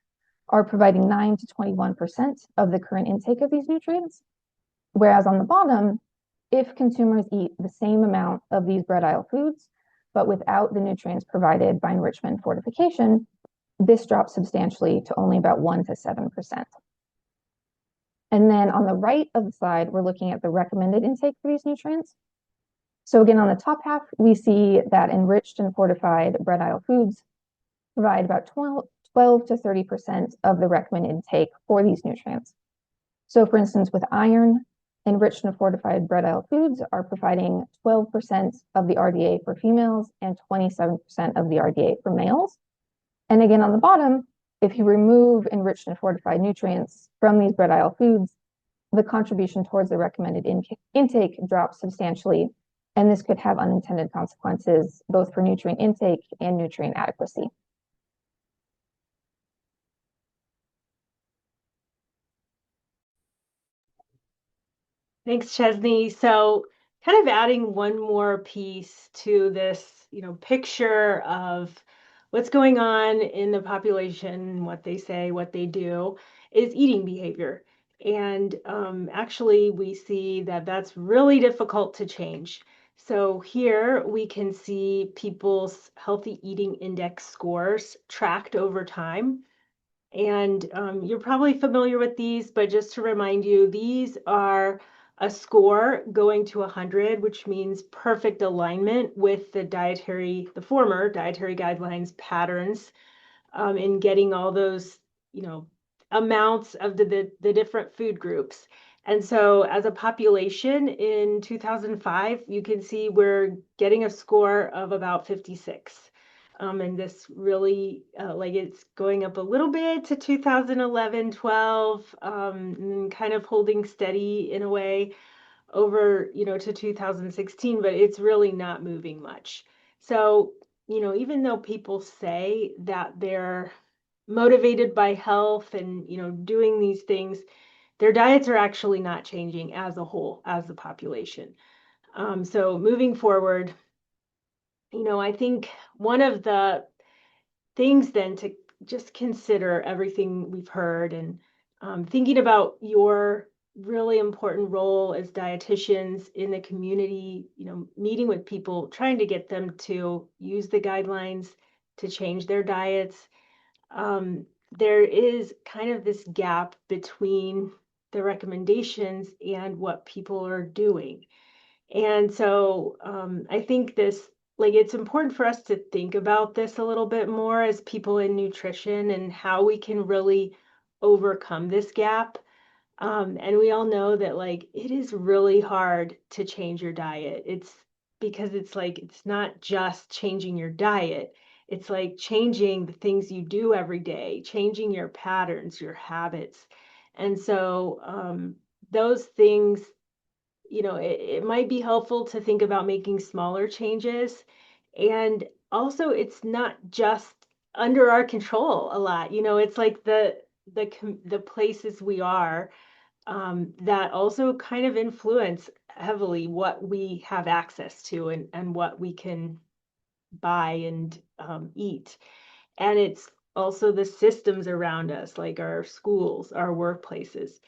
are providing 9 to 21% of the current intake of these nutrients. Whereas on the bottom, if consumers eat the same amount of these bread aisle foods, but without the nutrients provided by enrichment and fortification, this drops substantially to only about 1 to 7%. And then on the right of the slide, we're looking at the recommended intake for these nutrients. So again, on the top half, we see that enriched and fortified bread aisle foods provide about 12 to 30% of the recommended intake for these nutrients. So for instance, with iron, enriched and fortified bread aisle foods are providing 12% of the RDA for females and 27% of the RDA for males. And again, on the bottom, if you remove enriched and fortified nutrients from these bread aisle foods, the contribution towards the recommended intake drops substantially, and this could have unintended consequences both for nutrient intake and nutrient adequacy. Thanks, Chesney. So kind of adding one more piece to this, picture of what's going on in the population, what they say, what they do, is eating behavior. And actually, we see that that's really difficult to change. So here we can see people's healthy eating index scores tracked over time. And you're probably familiar with these, but just to remind you, these are a score going to 100, which means perfect alignment with the former dietary guidelines patterns, in getting all those, amounts of the different food groups. And so as a population in 2005, you can see we're getting a score of about 56. And this really, it's going up a little bit to 2011, 12, and kind of holding steady in a way over, to 2016, but it's really not moving much. So, even though people say that they're motivated by health and, doing these things, their diets are actually not changing as a whole, as the population. So moving forward, I think one of the things then to just consider everything we've heard and thinking about your really important role as dietitians in the community, meeting with people, trying to get them to use the guidelines to change their diets. There is kind of this gap between the recommendations and what people are doing. And so I think it's important for us to think about this a little bit more as people in nutrition and how we can really overcome this gap. And we all know that it is really hard to change your diet. It's because it's not just changing your diet. It's like changing the things you do every day, changing your patterns, your habits. And so those things, it might be helpful to think about making smaller changes. And also, it's not just under our control a lot. It's like the places we are that also kind of influence heavily what we have access to and what we can buy and eat. And it's also the systems around us, like our schools, our workplaces,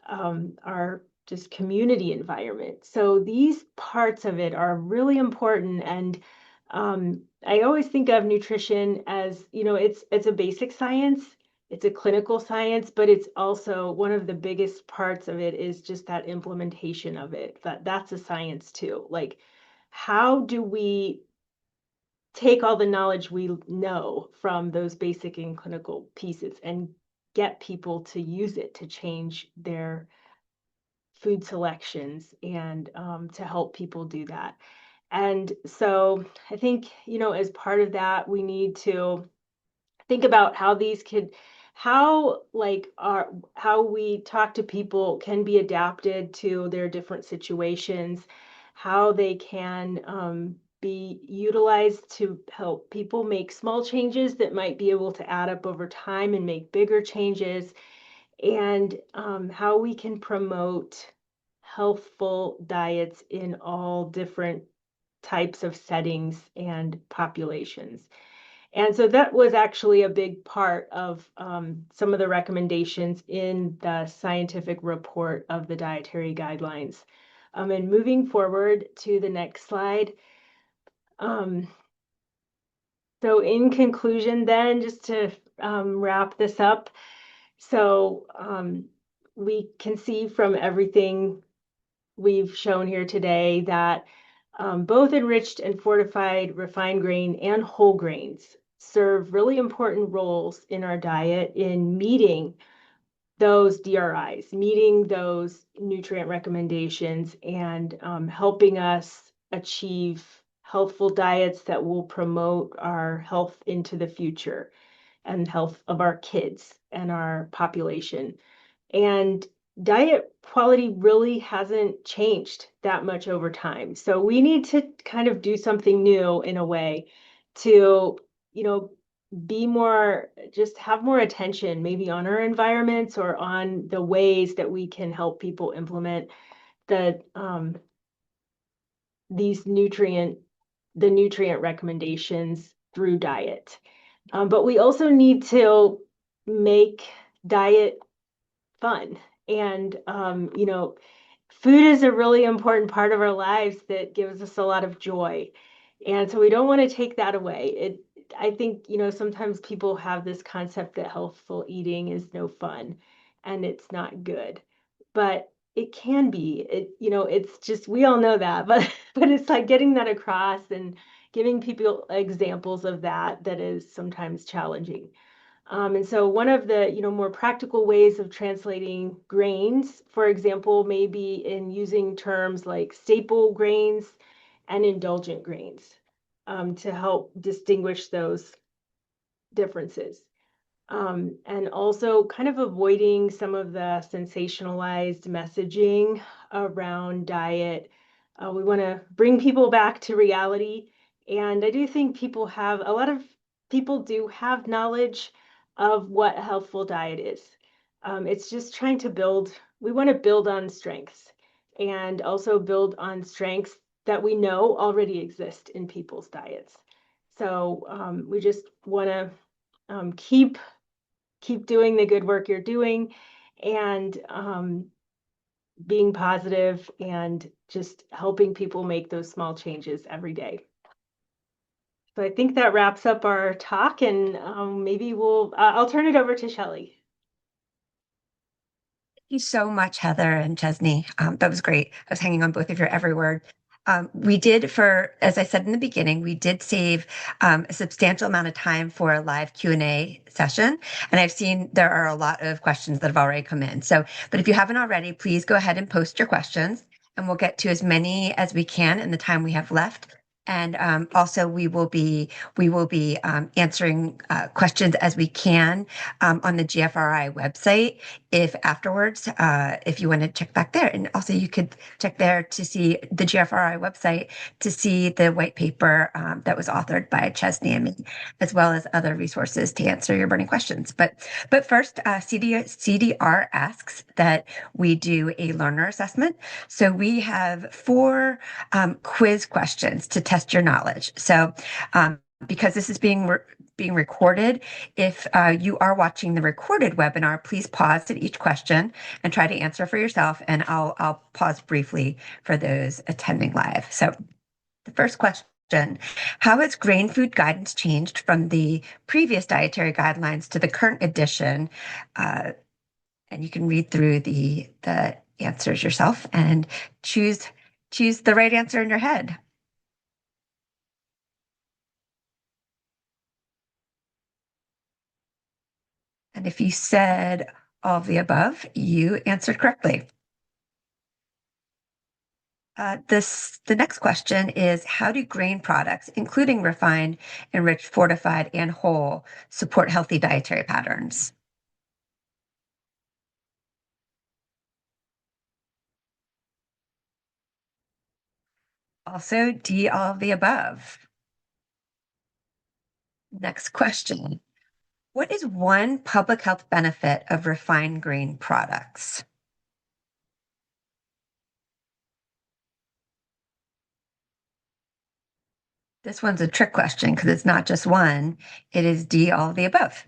our just community environment. So these parts of it are really important. And I always think of nutrition as, it's a basic science, it's a clinical science, but it's also one of the biggest parts of it is just that implementation of it. That's a science too. Like, how do we take all the knowledge we know from those basic and clinical pieces and get people to use it to change their food selections and to help people do that. And so I think, as part of that, we need to think about how these could, how we talk to people can be adapted to their different situations, how they can be utilized to help people make small changes that might be able to add up over time and make bigger changes, and how we can promote healthful diets in all different types of settings and populations. And so that was actually a big part of some of the recommendations in the scientific report of the dietary guidelines. And moving forward to the next slide. So in conclusion, then, just to wrap this up, so we can see from everything we've shown here today that both enriched and fortified refined grain and whole grains serve really important roles in our diet in meeting those DRIs, meeting those nutrient recommendations, and helping us achieve healthful diets that will promote our health into the future and health of our kids and our population. And diet quality really hasn't changed that much over time. So we need to kind of do something new in a way to, be more, just have more attention maybe on our environments or on the ways that we can help people implement the the nutrient recommendations through diet. But we also need to make diet fun. And, food is a really important part of our lives that gives us a lot of joy. And so we don't want to take that away. I think, sometimes people have this concept that healthful eating is no fun and it's not good. But it can be. It's just we all know that, but but it's like getting that across and giving people examples of that is sometimes challenging. And so one of the, more practical ways of translating grains, for example, may be in using terms like staple grains and indulgent grains, to help distinguish those differences. And also kind of avoiding some of the sensationalized messaging around diet. We want to bring people back to reality. And I do think a lot of people do have knowledge of what a healthful diet is. It's just we want to build on strengths and also build on strengths that we know already exist in people's diets. So we just want to keep doing the good work you're doing and being positive and just helping people make those small changes every day. So I think that wraps up our talk, and maybe I'll turn it over to Shelley. Thank you so much, Heather and Chesney. That was great. I was hanging on both of your every word. As I said in the beginning, we did save a substantial amount of time for a live Q&A session. And I've seen there are a lot of questions that have already come in. But if you haven't already, please go ahead and post your questions and we'll get to as many as we can in the time we have left. And also, we will be answering questions as we can on the GFRI website. If afterwards, if you want to check back there, and also you could check there to see the GFRI website to see the white paper that was authored by Chesney and me, as well as other resources to answer your burning questions. But first, CDR asks that we do a learner assessment. So we have 4 quiz questions to test your knowledge. So because this is being recorded, if you are watching the recorded webinar, please pause at each question and try to answer for yourself. And I'll pause briefly for those attending live. So the first question: how has grain food guidance changed from the previous dietary guidelines to the current edition? And you can read through the answers yourself and choose the right answer in your head. And if you said all of the above, you answered correctly. The next question is, how do grain products, including refined, enriched, fortified, and whole, support healthy dietary patterns? Also, D, all of the above. Next question. What is one public health benefit of refined grain products? This one's a trick question because it's not just one. It is D, all of the above.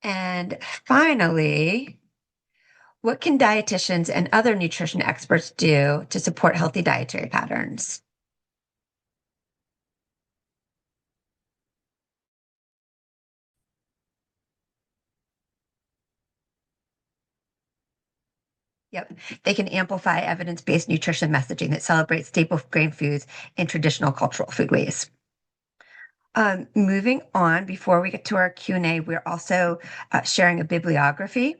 And finally, what can dietitians and other nutrition experts do to support healthy dietary patterns? Yep, they can amplify evidence-based nutrition messaging that celebrates staple grain foods in traditional cultural foodways. Moving on, before we get to our Q&A, we're also sharing a bibliography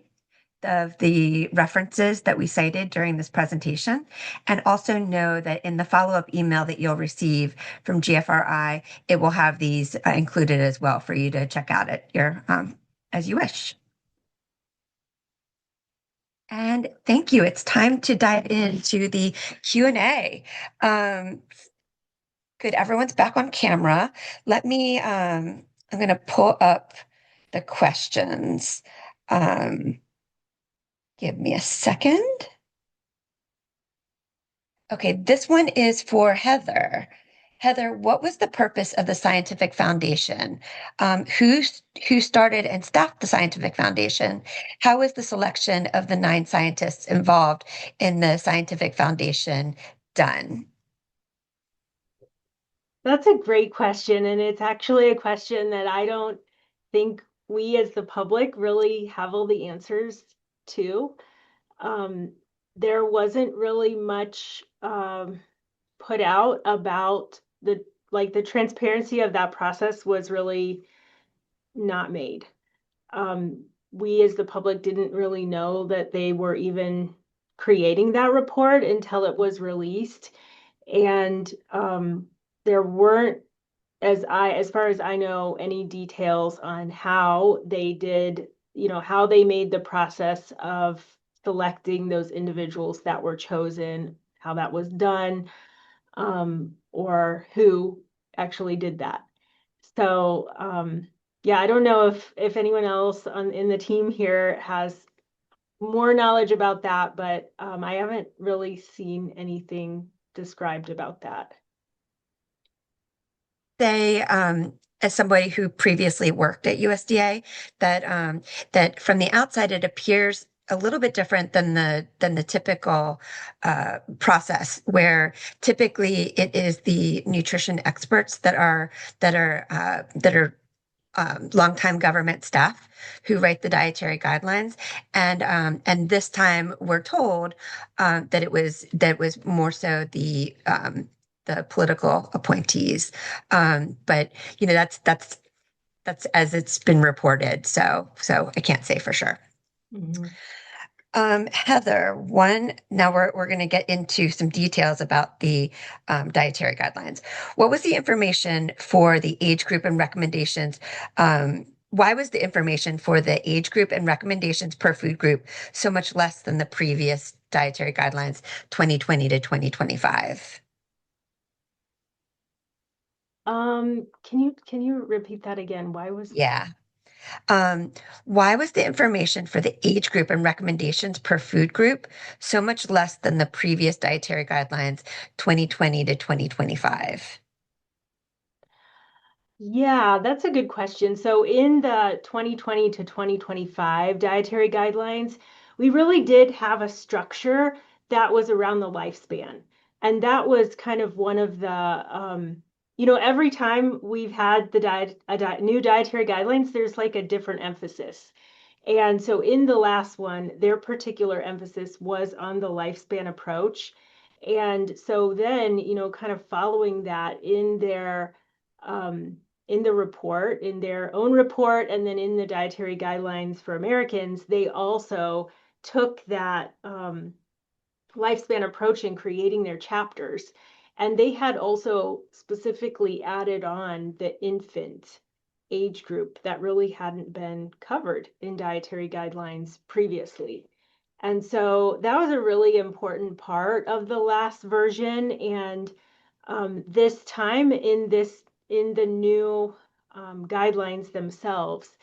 of the references that we cited during this presentation. And also know that in the follow-up email that you'll receive from GFRI, it will have these included as well for you to check out at your as you wish. And thank you. It's time to dive into the Q&A. Good, everyone's back on camera. I'm going to pull up the questions. Give me a second. Okay, this one is for Heather. Heather, what was the purpose of the scientific foundation? Who started and staffed the scientific foundation? How was the selection of the 9 scientists involved in the scientific foundation done? That's a great question, and it's actually a question that I don't think we as the public really have all the answers to. Um, there wasn't really much put out about the transparency of that process was really not made. We as the public didn't really know that they were even creating that report until it was released. And there weren't, as far as I know, any details on how they did, how they made the process of selecting those individuals that were chosen, how that was done, or who actually did that. So, yeah, I don't know if anyone else in the team here has more knowledge about that, but I haven't really seen anything described about that. Say, as somebody who previously worked at USDA, that from the outside it appears a little bit different than the typical process, where typically it is the nutrition experts that are longtime government staff who write the dietary guidelines, and this time we're told that it was more so the political appointees. But that's as it's been reported. So I can't say for sure. Mhm. Heather, now we're going to get into some details about the dietary guidelines. What was the information for the age group and recommendations? Why was the information for the age group and recommendations per food group so much less than the previous dietary guidelines, 2020 to 2025? Can you repeat that again? Why was Yeah. Um, why was the information for the age group and recommendations per food group so much less than the previous dietary guidelines, 2020 to 2025? Yeah, that's a good question. So in the 2020 to 2025 dietary guidelines, we really did have a structure that was around the lifespan. And that was kind of one of the, every time we've had new dietary guidelines, there's like a different emphasis. And so in the last one, their particular emphasis was on the lifespan approach. And so then, kind of following that um, in the report, in their own report, and then in the dietary guidelines for Americans, they also took that lifespan approach in creating their chapters. And they had also specifically added on the infant age group that really hadn't been covered in dietary guidelines previously. And so that was a really important part of the last version. And this time in the new guidelines themselves,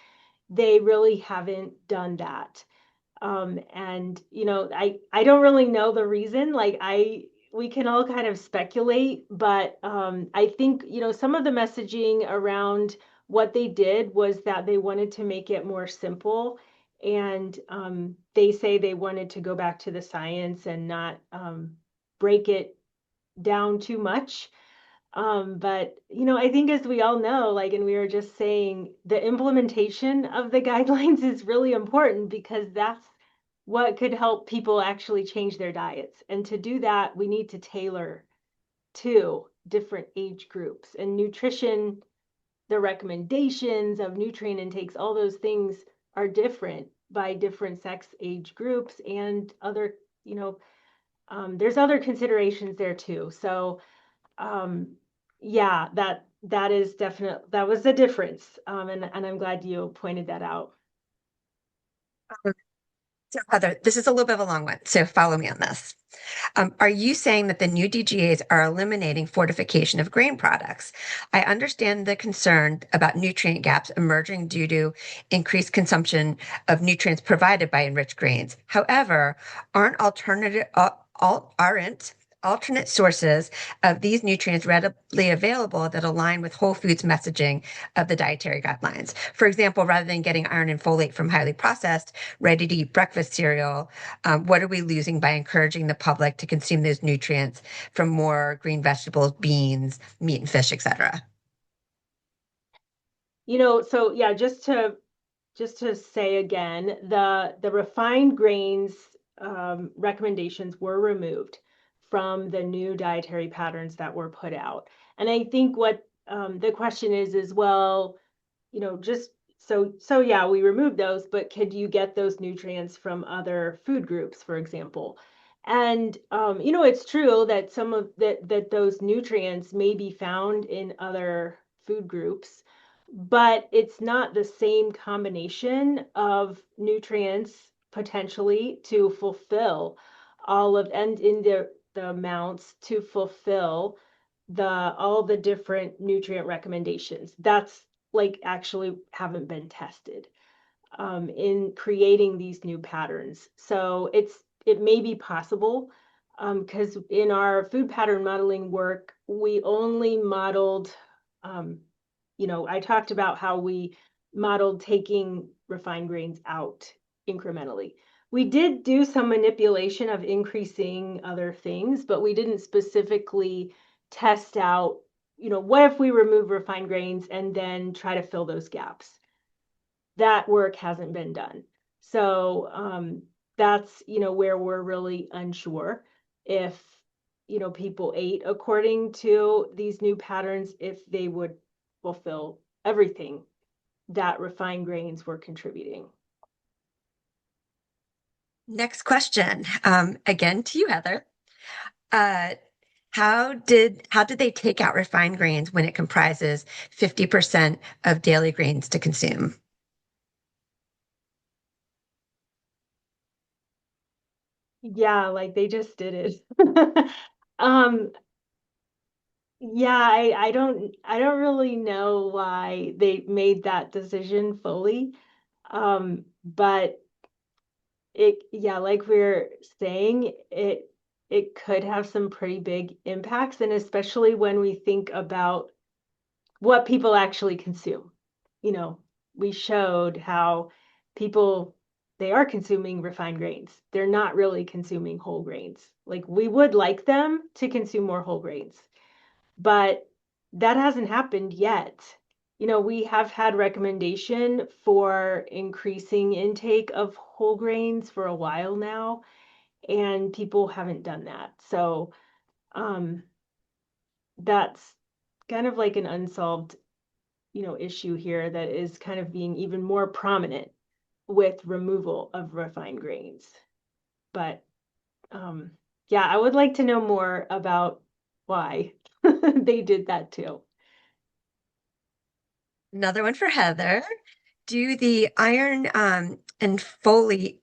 they really haven't done that. And I don't really know the reason. We can all kind of speculate, but I think some of the messaging around what they did was that they wanted to make it more simple, and they say they wanted to go back to the science and not break it down too much. But I think as we all know, and we were just saying, the implementation of the guidelines is really important because that's what could help people actually change their diets. And to do that, we need to tailor to different age groups and nutrition. The recommendations of nutrient intakes, all those things are different by different sex age groups and other, there's other considerations there too. So um, yeah, that was the difference. And I'm glad you pointed that out. So, Heather, this is a little bit of a long one, so follow me on this. Are you saying that the new DGAs are eliminating fortification of grain products? I understand the concern about nutrient gaps emerging due to increased consumption of nutrients provided by enriched grains. However, aren't alternate sources of these nutrients readily available that align with Whole Foods messaging of the dietary guidelines. For example, rather than getting iron and folate from highly processed, ready to eat breakfast cereal, what are we losing by encouraging the public to consume those nutrients from more green vegetables, beans, meat and fish, etc.? So yeah, just to say again, the refined grains recommendations were removed from the new dietary patterns that were put out. And I think what the question is, well, just so yeah, we removed those, but could you get those nutrients from other food groups, for example? And it's true that some of that those nutrients may be found in other food groups, but it's not the same combination of nutrients potentially to fulfill all of and in the amounts to fulfill all the different nutrient recommendations. That's like actually haven't been tested in creating these new patterns. So it may be possible because in our food pattern modeling work, we only modeled, I talked about how we modeled taking refined grains out incrementally. We did do some manipulation of increasing other things, but we didn't specifically test out, what if we remove refined grains and then try to fill those gaps? That work hasn't been done. So that's, where we're really unsure if, people ate according to these new patterns, if they would fulfill everything that refined grains were contributing. Next question, again to you, Heather. Uh, how did they take out refined grains when it comprises 50% of daily grains to consume? Yeah, like they just did it. um, yeah, I don't really know why they made that decision fully. But yeah, like we're saying, it could have some pretty big impacts, and especially when we think about what people actually consume. You know, we showed how people they are consuming refined grains. They're not really consuming whole grains. Like we would like them to consume more whole grains, but that hasn't happened yet. We have had recommendation for increasing intake of whole grains for a while now, and people haven't done that. So um, that's kind of like an unsolved, issue here that is kind of being even more prominent with removal of refined grains. But um, yeah, I would like to know more about why they did that too. Another one for Heather. Do the iron and folate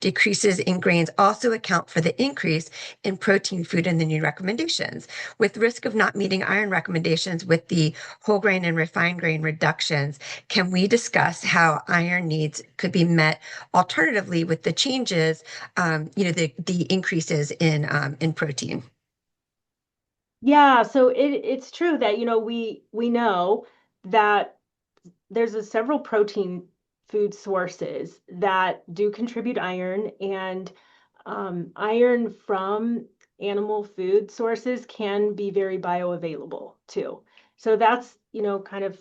decreases in grains also account for the increase in protein food in the new recommendations? With risk of not meeting iron recommendations with the whole grain and refined grain reductions, can we discuss how iron needs could be met alternatively with the changes, the increases in protein? Yeah, so it's true that we know that there's several protein food sources that do contribute iron, and iron from animal food sources can be very bioavailable too. So that's kind of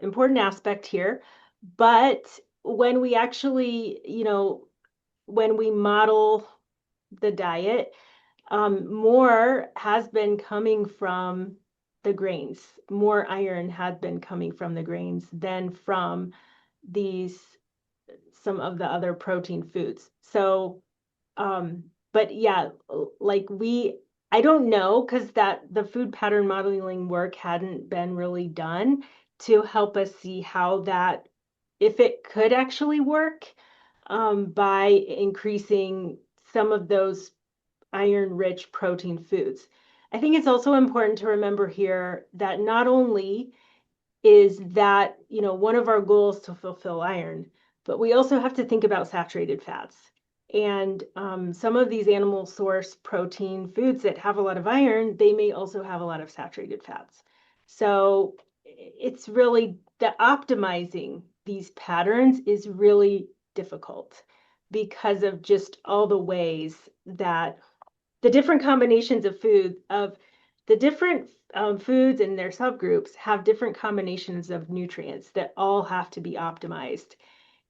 important aspect here. But when we actually when we model the diet, more has been coming from the grains. More iron had been coming from the grains than from these some of the other protein foods. So, but yeah, like I don't know because that the food pattern modeling work hadn't been really done to help us see how that if it could actually work by increasing some of those iron-rich protein foods. I think it's also important to remember here that not only is that, one of our goals to fulfill iron, but we also have to think about saturated fats. And some of these animal source protein foods that have a lot of iron, they may also have a lot of saturated fats. So it's really the optimizing these patterns is really difficult because of just all the ways that the different combinations of food of the different foods and their subgroups have different combinations of nutrients that all have to be optimized.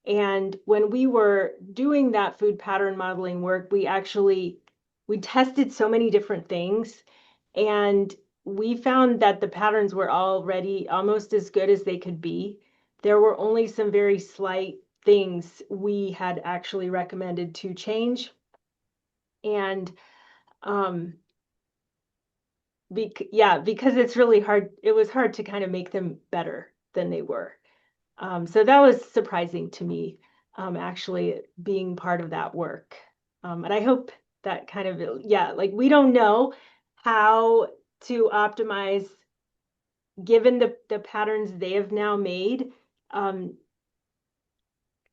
And when we were doing that food pattern modeling work, we tested so many different things, and we found that the patterns were already almost as good as they could be. There were only some very slight things we had actually recommended to change. And um, because it's really hard, it was hard to kind of make them better than they were. So that was surprising to me, actually being part of that work. And I hope that kind of, yeah, like we don't know how to optimize given the patterns they have now made. Um,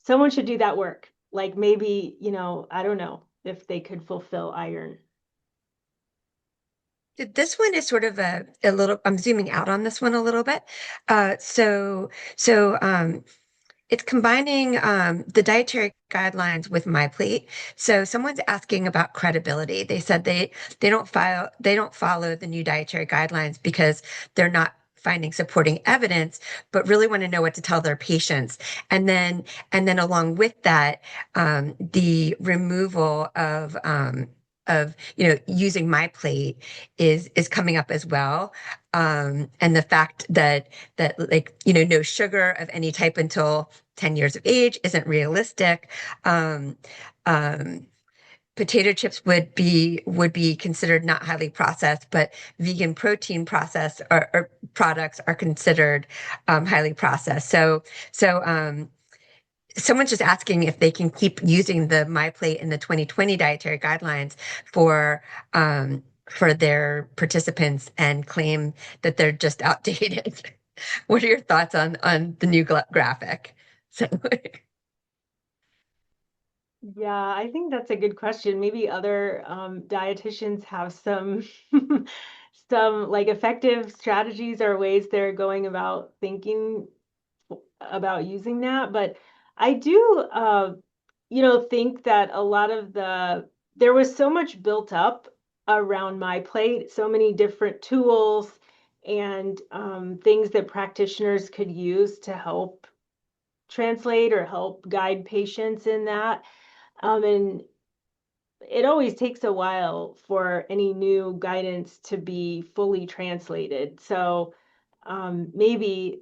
Someone should do that work. Like maybe, I don't know if they could fulfill iron. This one is sort of a little, I'm zooming out on this one a little bit. So it's combining the dietary guidelines with my plate. So someone's asking about credibility. They said they don't follow the new dietary guidelines because they're not finding supporting evidence, but really want to know what to tell their patients. And then along with that, the removal of using my plate is coming up as well. And the fact that like no sugar of any type until 10 years of age isn't realistic. Um, um, Potato chips would be considered not highly processed, but vegan protein process or products are considered highly processed. So someone's just asking if they can keep using the MyPlate in the 2020 dietary guidelines for for their participants and claim that they're just outdated. What are your thoughts on the new graphic? So Yeah, I think that's a good question. Maybe other dietitians have some some like effective strategies or ways they're going about thinking about using that. But I do, think that a lot of there was so much built up around my plate, so many different tools and things that practitioners could use to help translate or help guide patients in that. And it always takes a while for any new guidance to be fully translated. So maybe,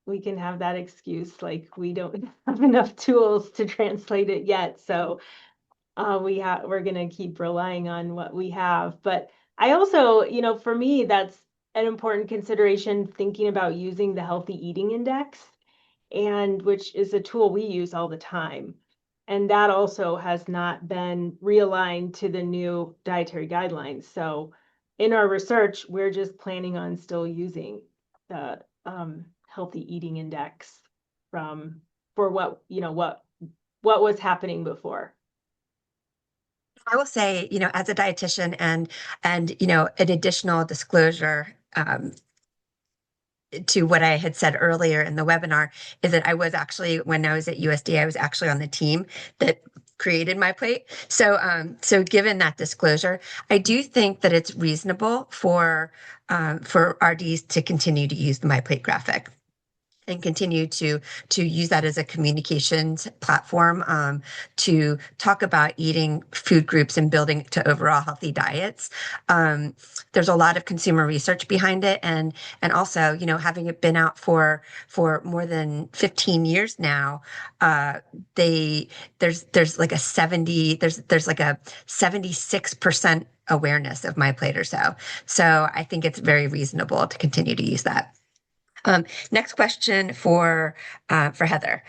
we can have that excuse like we don't have enough tools to translate it yet. So we're going to keep relying on what we have. But I also, for me, that's an important consideration thinking about using the healthy eating index and which is a tool we use all the time. And that also has not been realigned to the new dietary guidelines. So in our research, we're just planning on still using the healthy eating index from for what was happening before. I will say, as a dietitian and an additional disclosure to what I had said earlier in the webinar is that I was actually, when I was at USD, I was actually on the team that created my plate. So given that disclosure, I do think that it's reasonable for RDs to continue to use the my plate graphic and continue to use that as a communications platform to talk about eating food groups and building to overall healthy diets. There's a lot of consumer research behind it, and also having it been out for more than 15 years now, they there's like a 70 there's like a 76% awareness of my plate or so. So I think it's very reasonable to continue to use that. Next question for Heather.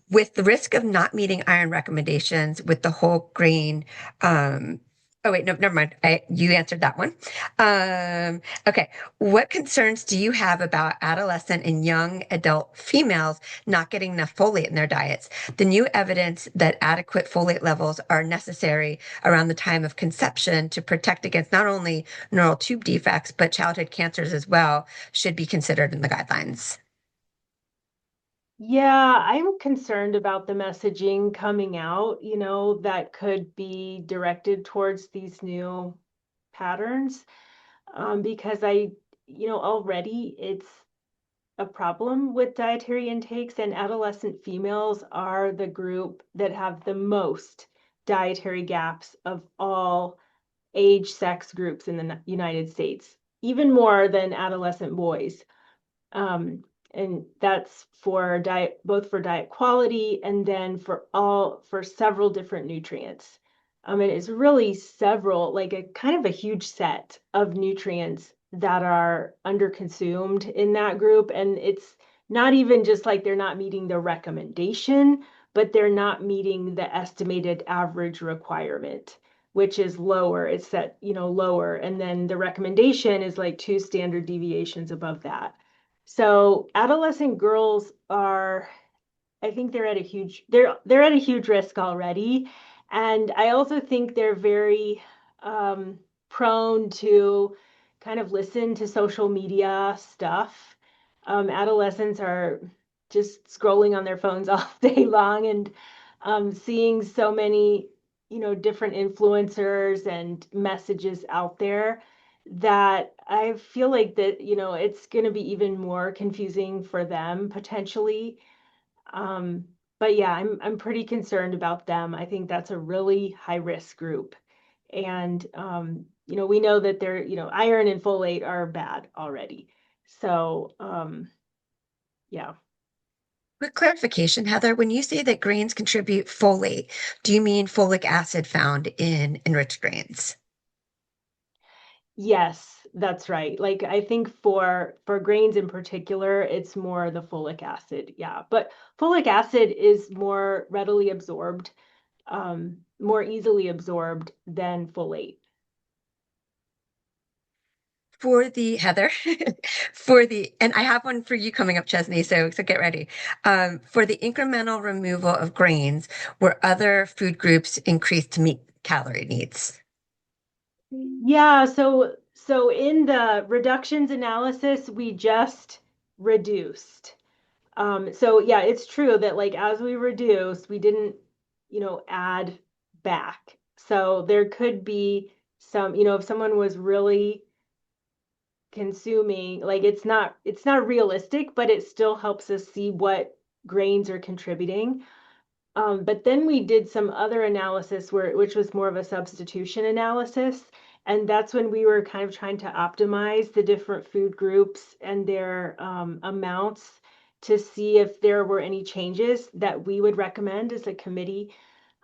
With the risk of not meeting iron recommendations with the whole grain Oh, wait, no, never mind. You answered that one. Okay. What concerns do you have about adolescent and young adult females not getting enough folate in their diets? The new evidence that adequate folate levels are necessary around the time of conception to protect against not only neural tube defects, but childhood cancers as well should be considered in the guidelines. Yeah, I'm concerned about the messaging coming out, that could be directed towards these new patterns, because already it's a problem with dietary intakes, and adolescent females are the group that have the most dietary gaps of all age sex groups in the United States, even more than adolescent boys. Um, and that's for diet, both for diet quality and then for several different nutrients. And it's really several, like a kind of a huge set of nutrients that are underconsumed in that group. And it's not even just like they're not meeting the recommendation, but they're not meeting the estimated average requirement, which is lower. It's set, lower. And then the recommendation is like 2 standard deviations above that. So adolescent girls are, I think they're at a huge risk already. And I also think they're very prone to kind of listen to social media stuff. Adolescents are just scrolling on their phones all day long and seeing so many, different influencers and messages out there that I feel like that, it's going to be even more confusing for them potentially. Um, but yeah, I'm pretty concerned about them. I think that's a really high risk group. And we know that they're, iron and folate are bad already. So yeah. Quick clarification, Heather, when you say that grains contribute folate, do you mean folic acid found in enriched grains? Yes, that's right. Like I think for grains in particular, it's more the folic acid. Yeah, but folic acid is more readily absorbed, more easily absorbed than folate. For the Heather, and I have one for you coming up, Chesney, so get ready. For the incremental removal of grains, were other food groups increased to meet calorie needs? Yeah, so in the reductions analysis, we just reduced. So yeah, it's true that like as we reduce, we didn't, add back. So there could be some, if someone was really consuming, like it's not realistic, but it still helps us see what grains are contributing. But then we did some other analysis which was more of a substitution analysis. And that's when we were kind of trying to optimize the different food groups and their amounts to see if there were any changes that we would recommend as a committee.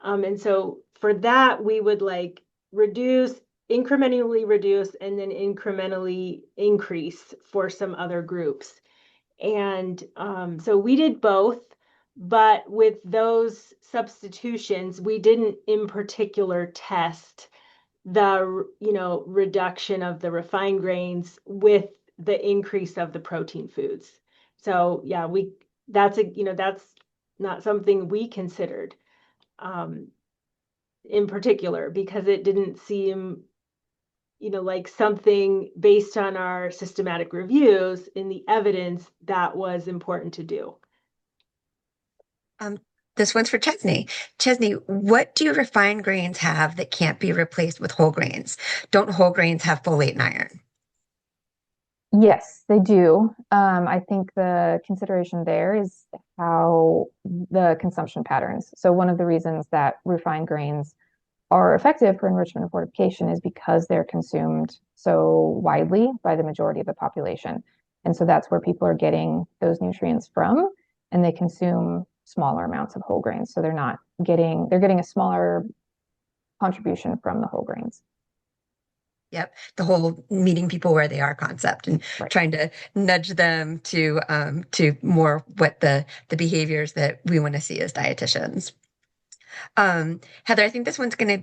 And so for that, we would like reduce, incrementally reduce, and then incrementally increase for some other groups. And so we did both, but with those substitutions, we didn't in particular test the, reduction of the refined grains with the increase of the protein foods. So yeah, that's not something we considered um, in particular because it didn't seem like something based on our systematic reviews in the evidence that was important to do. Um, this one's for Chesney. Chesney, what do refined grains have that can't be replaced with whole grains? Don't whole grains have folate and iron? Yes, they do. I think the consideration there is how the consumption patterns. So one of the reasons that refined grains are effective for enrichment and fortification is because they're consumed so widely by the majority of the population. And so that's where people are getting those nutrients from, and they consume smaller amounts of whole grains. So they're getting a smaller contribution from the whole grains. Yep, the whole meeting people where they are concept and Right. trying to nudge them to more what the behaviors that we want to see as dietitians. Heather, I think this one's going to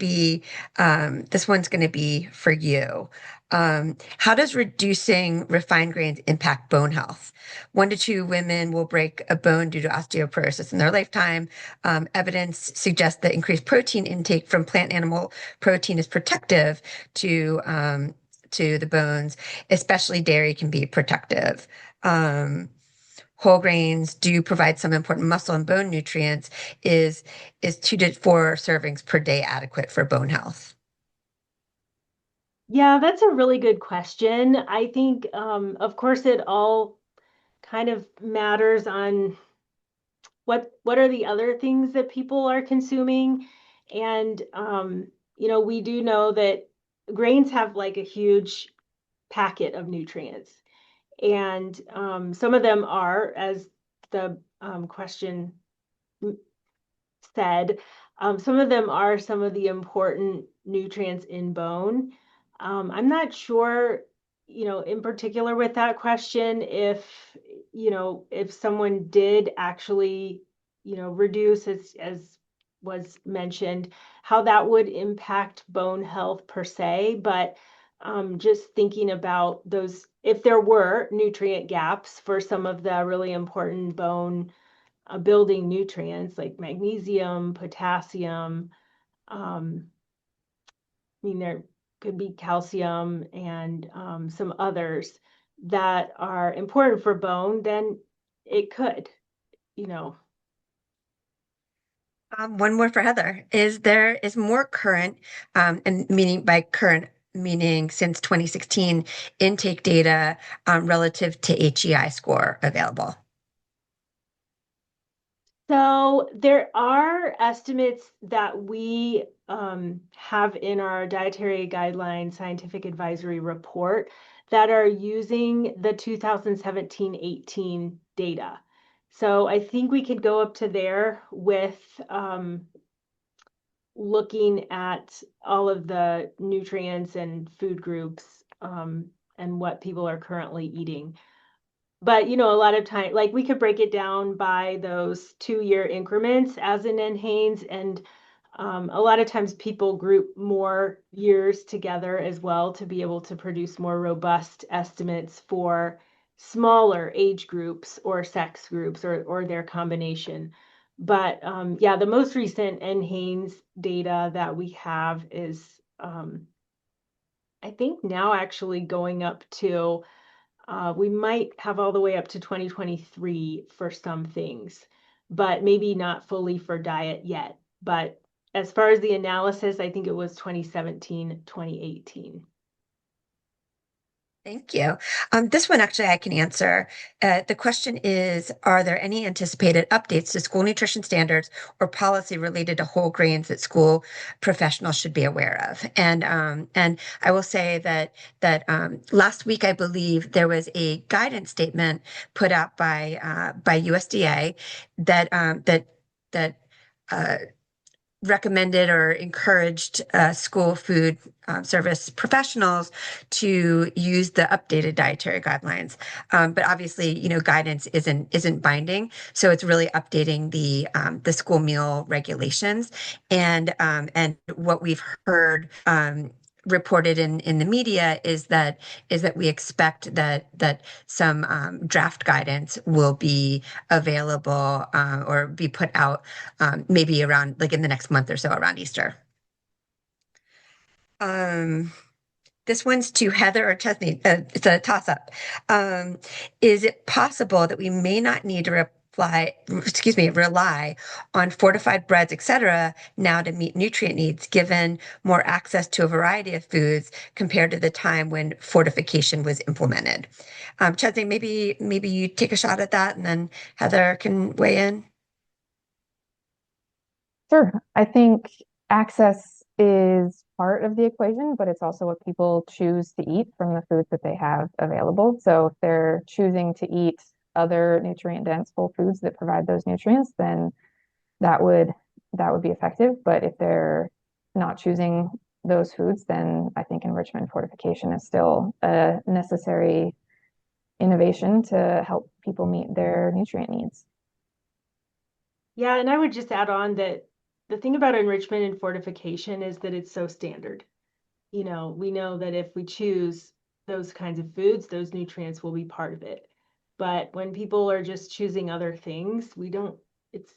be for you. How does reducing refined grains impact bone health? 1 to 2 women will break a bone due to osteoporosis in their lifetime. Evidence suggests that increased protein intake from plant animal protein is protective to the bones, especially dairy can be protective. Whole grains do provide some important muscle and bone nutrients. Is 2 to 4 servings per day adequate for bone health? Yeah, that's a really good question. I think, of course, it all kind of matters on what are the other things that people are consuming. And we do know that grains have like a huge packet of nutrients. And some of them are, as the question said, some of them are some of the important nutrients in bone. I'm not sure, in particular with that question, if someone did actually, reduce as was mentioned, how that would impact bone health per se. But just thinking about those, if there were nutrient gaps for some of the really important bone building nutrients like magnesium, potassium. I mean, there could be calcium and some others that are important for bone, then it could, you know. One more for Heather. Is more current, and meaning by current meaning since 2016 intake data relative to HEI score available? So there are estimates that we have in our Dietary Guidelines Scientific Advisory Report that are using the 2017-18 data. So I think we could go up to there with looking at all of the nutrients and food groups and what people are currently eating. But a lot of time, like we could break it down by those 2-year increments as in NHANES, and a lot of times people group more years together as well to be able to produce more robust estimates for smaller age groups or sex groups or their combination. But yeah, the most recent NHANES data that we have is I think now actually going up to we might have all the way up to 2023 for some things, but maybe not fully for diet yet. But as far as the analysis, I think it was 2017, 2018. Thank you. This one actually I can answer. The question is, are there any anticipated updates to school nutrition standards or policy related to whole grains that school professionals should be aware of? And I will say that last week I believe there was a guidance statement put out by USDA that uh, recommended or encouraged school food service professionals to use the updated dietary guidelines. But obviously, guidance isn't binding, so it's really updating the school meal regulations. And what we've heard reported in the media is that we expect that some draft guidance will be available or be put out maybe around like in the next month or so around Easter. This one's to Heather or Chesney. It's a toss up. Is it possible that we may not need to rely on fortified breads, etc., now to meet nutrient needs, given more access to a variety of foods compared to the time when fortification was implemented? Chesney, maybe you take a shot at that, and then Heather can weigh in. Sure. I think access is part of the equation, but it's also what people choose to eat from the foods that they have available. So if they're choosing to eat other nutrient-dense whole foods that provide those nutrients, then that would be effective. But if they're not choosing those foods, then I think enrichment and fortification is still a necessary innovation to help people meet their nutrient needs. Yeah, and I would just add on that the thing about enrichment and fortification is that it's so standard. You know, we know that if we choose those kinds of foods, those nutrients will be part of it. But when people are just choosing other things, we don't,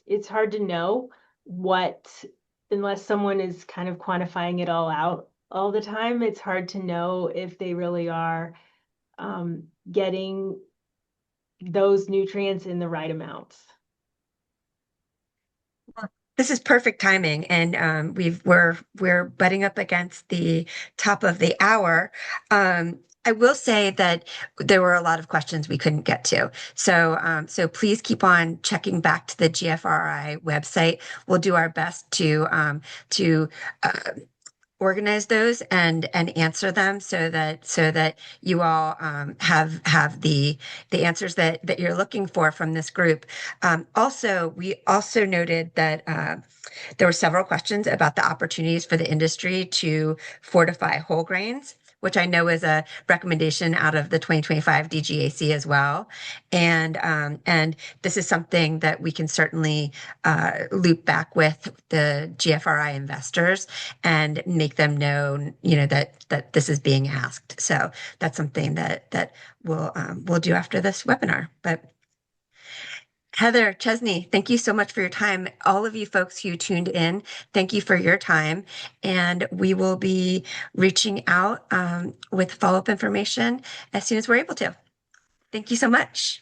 it's hard to know what, unless someone is kind of quantifying it all out all the time, it's hard to know if they really are getting those nutrients in the right amounts. This is perfect timing, and we're butting up against the top of the hour. I will say that there were a lot of questions we couldn't get to, so please keep on checking back to the GFRI website. We'll do our best to organize those and answer them so that you all have the answers that you're looking for from this group. Also, we also noted that there were several questions about the opportunities for the industry to fortify whole grains, which I know is a recommendation out of the 2025 DGAC as well. And this is something that we can certainly loop back with the GFRI investors and make them know, that this is being asked. So that's something that we'll do after this webinar. But Heather Chesney, thank you so much for your time. All of you folks who tuned in, thank you for your time. And we will be reaching out with follow-up information as soon as we're able to. Thank you so much.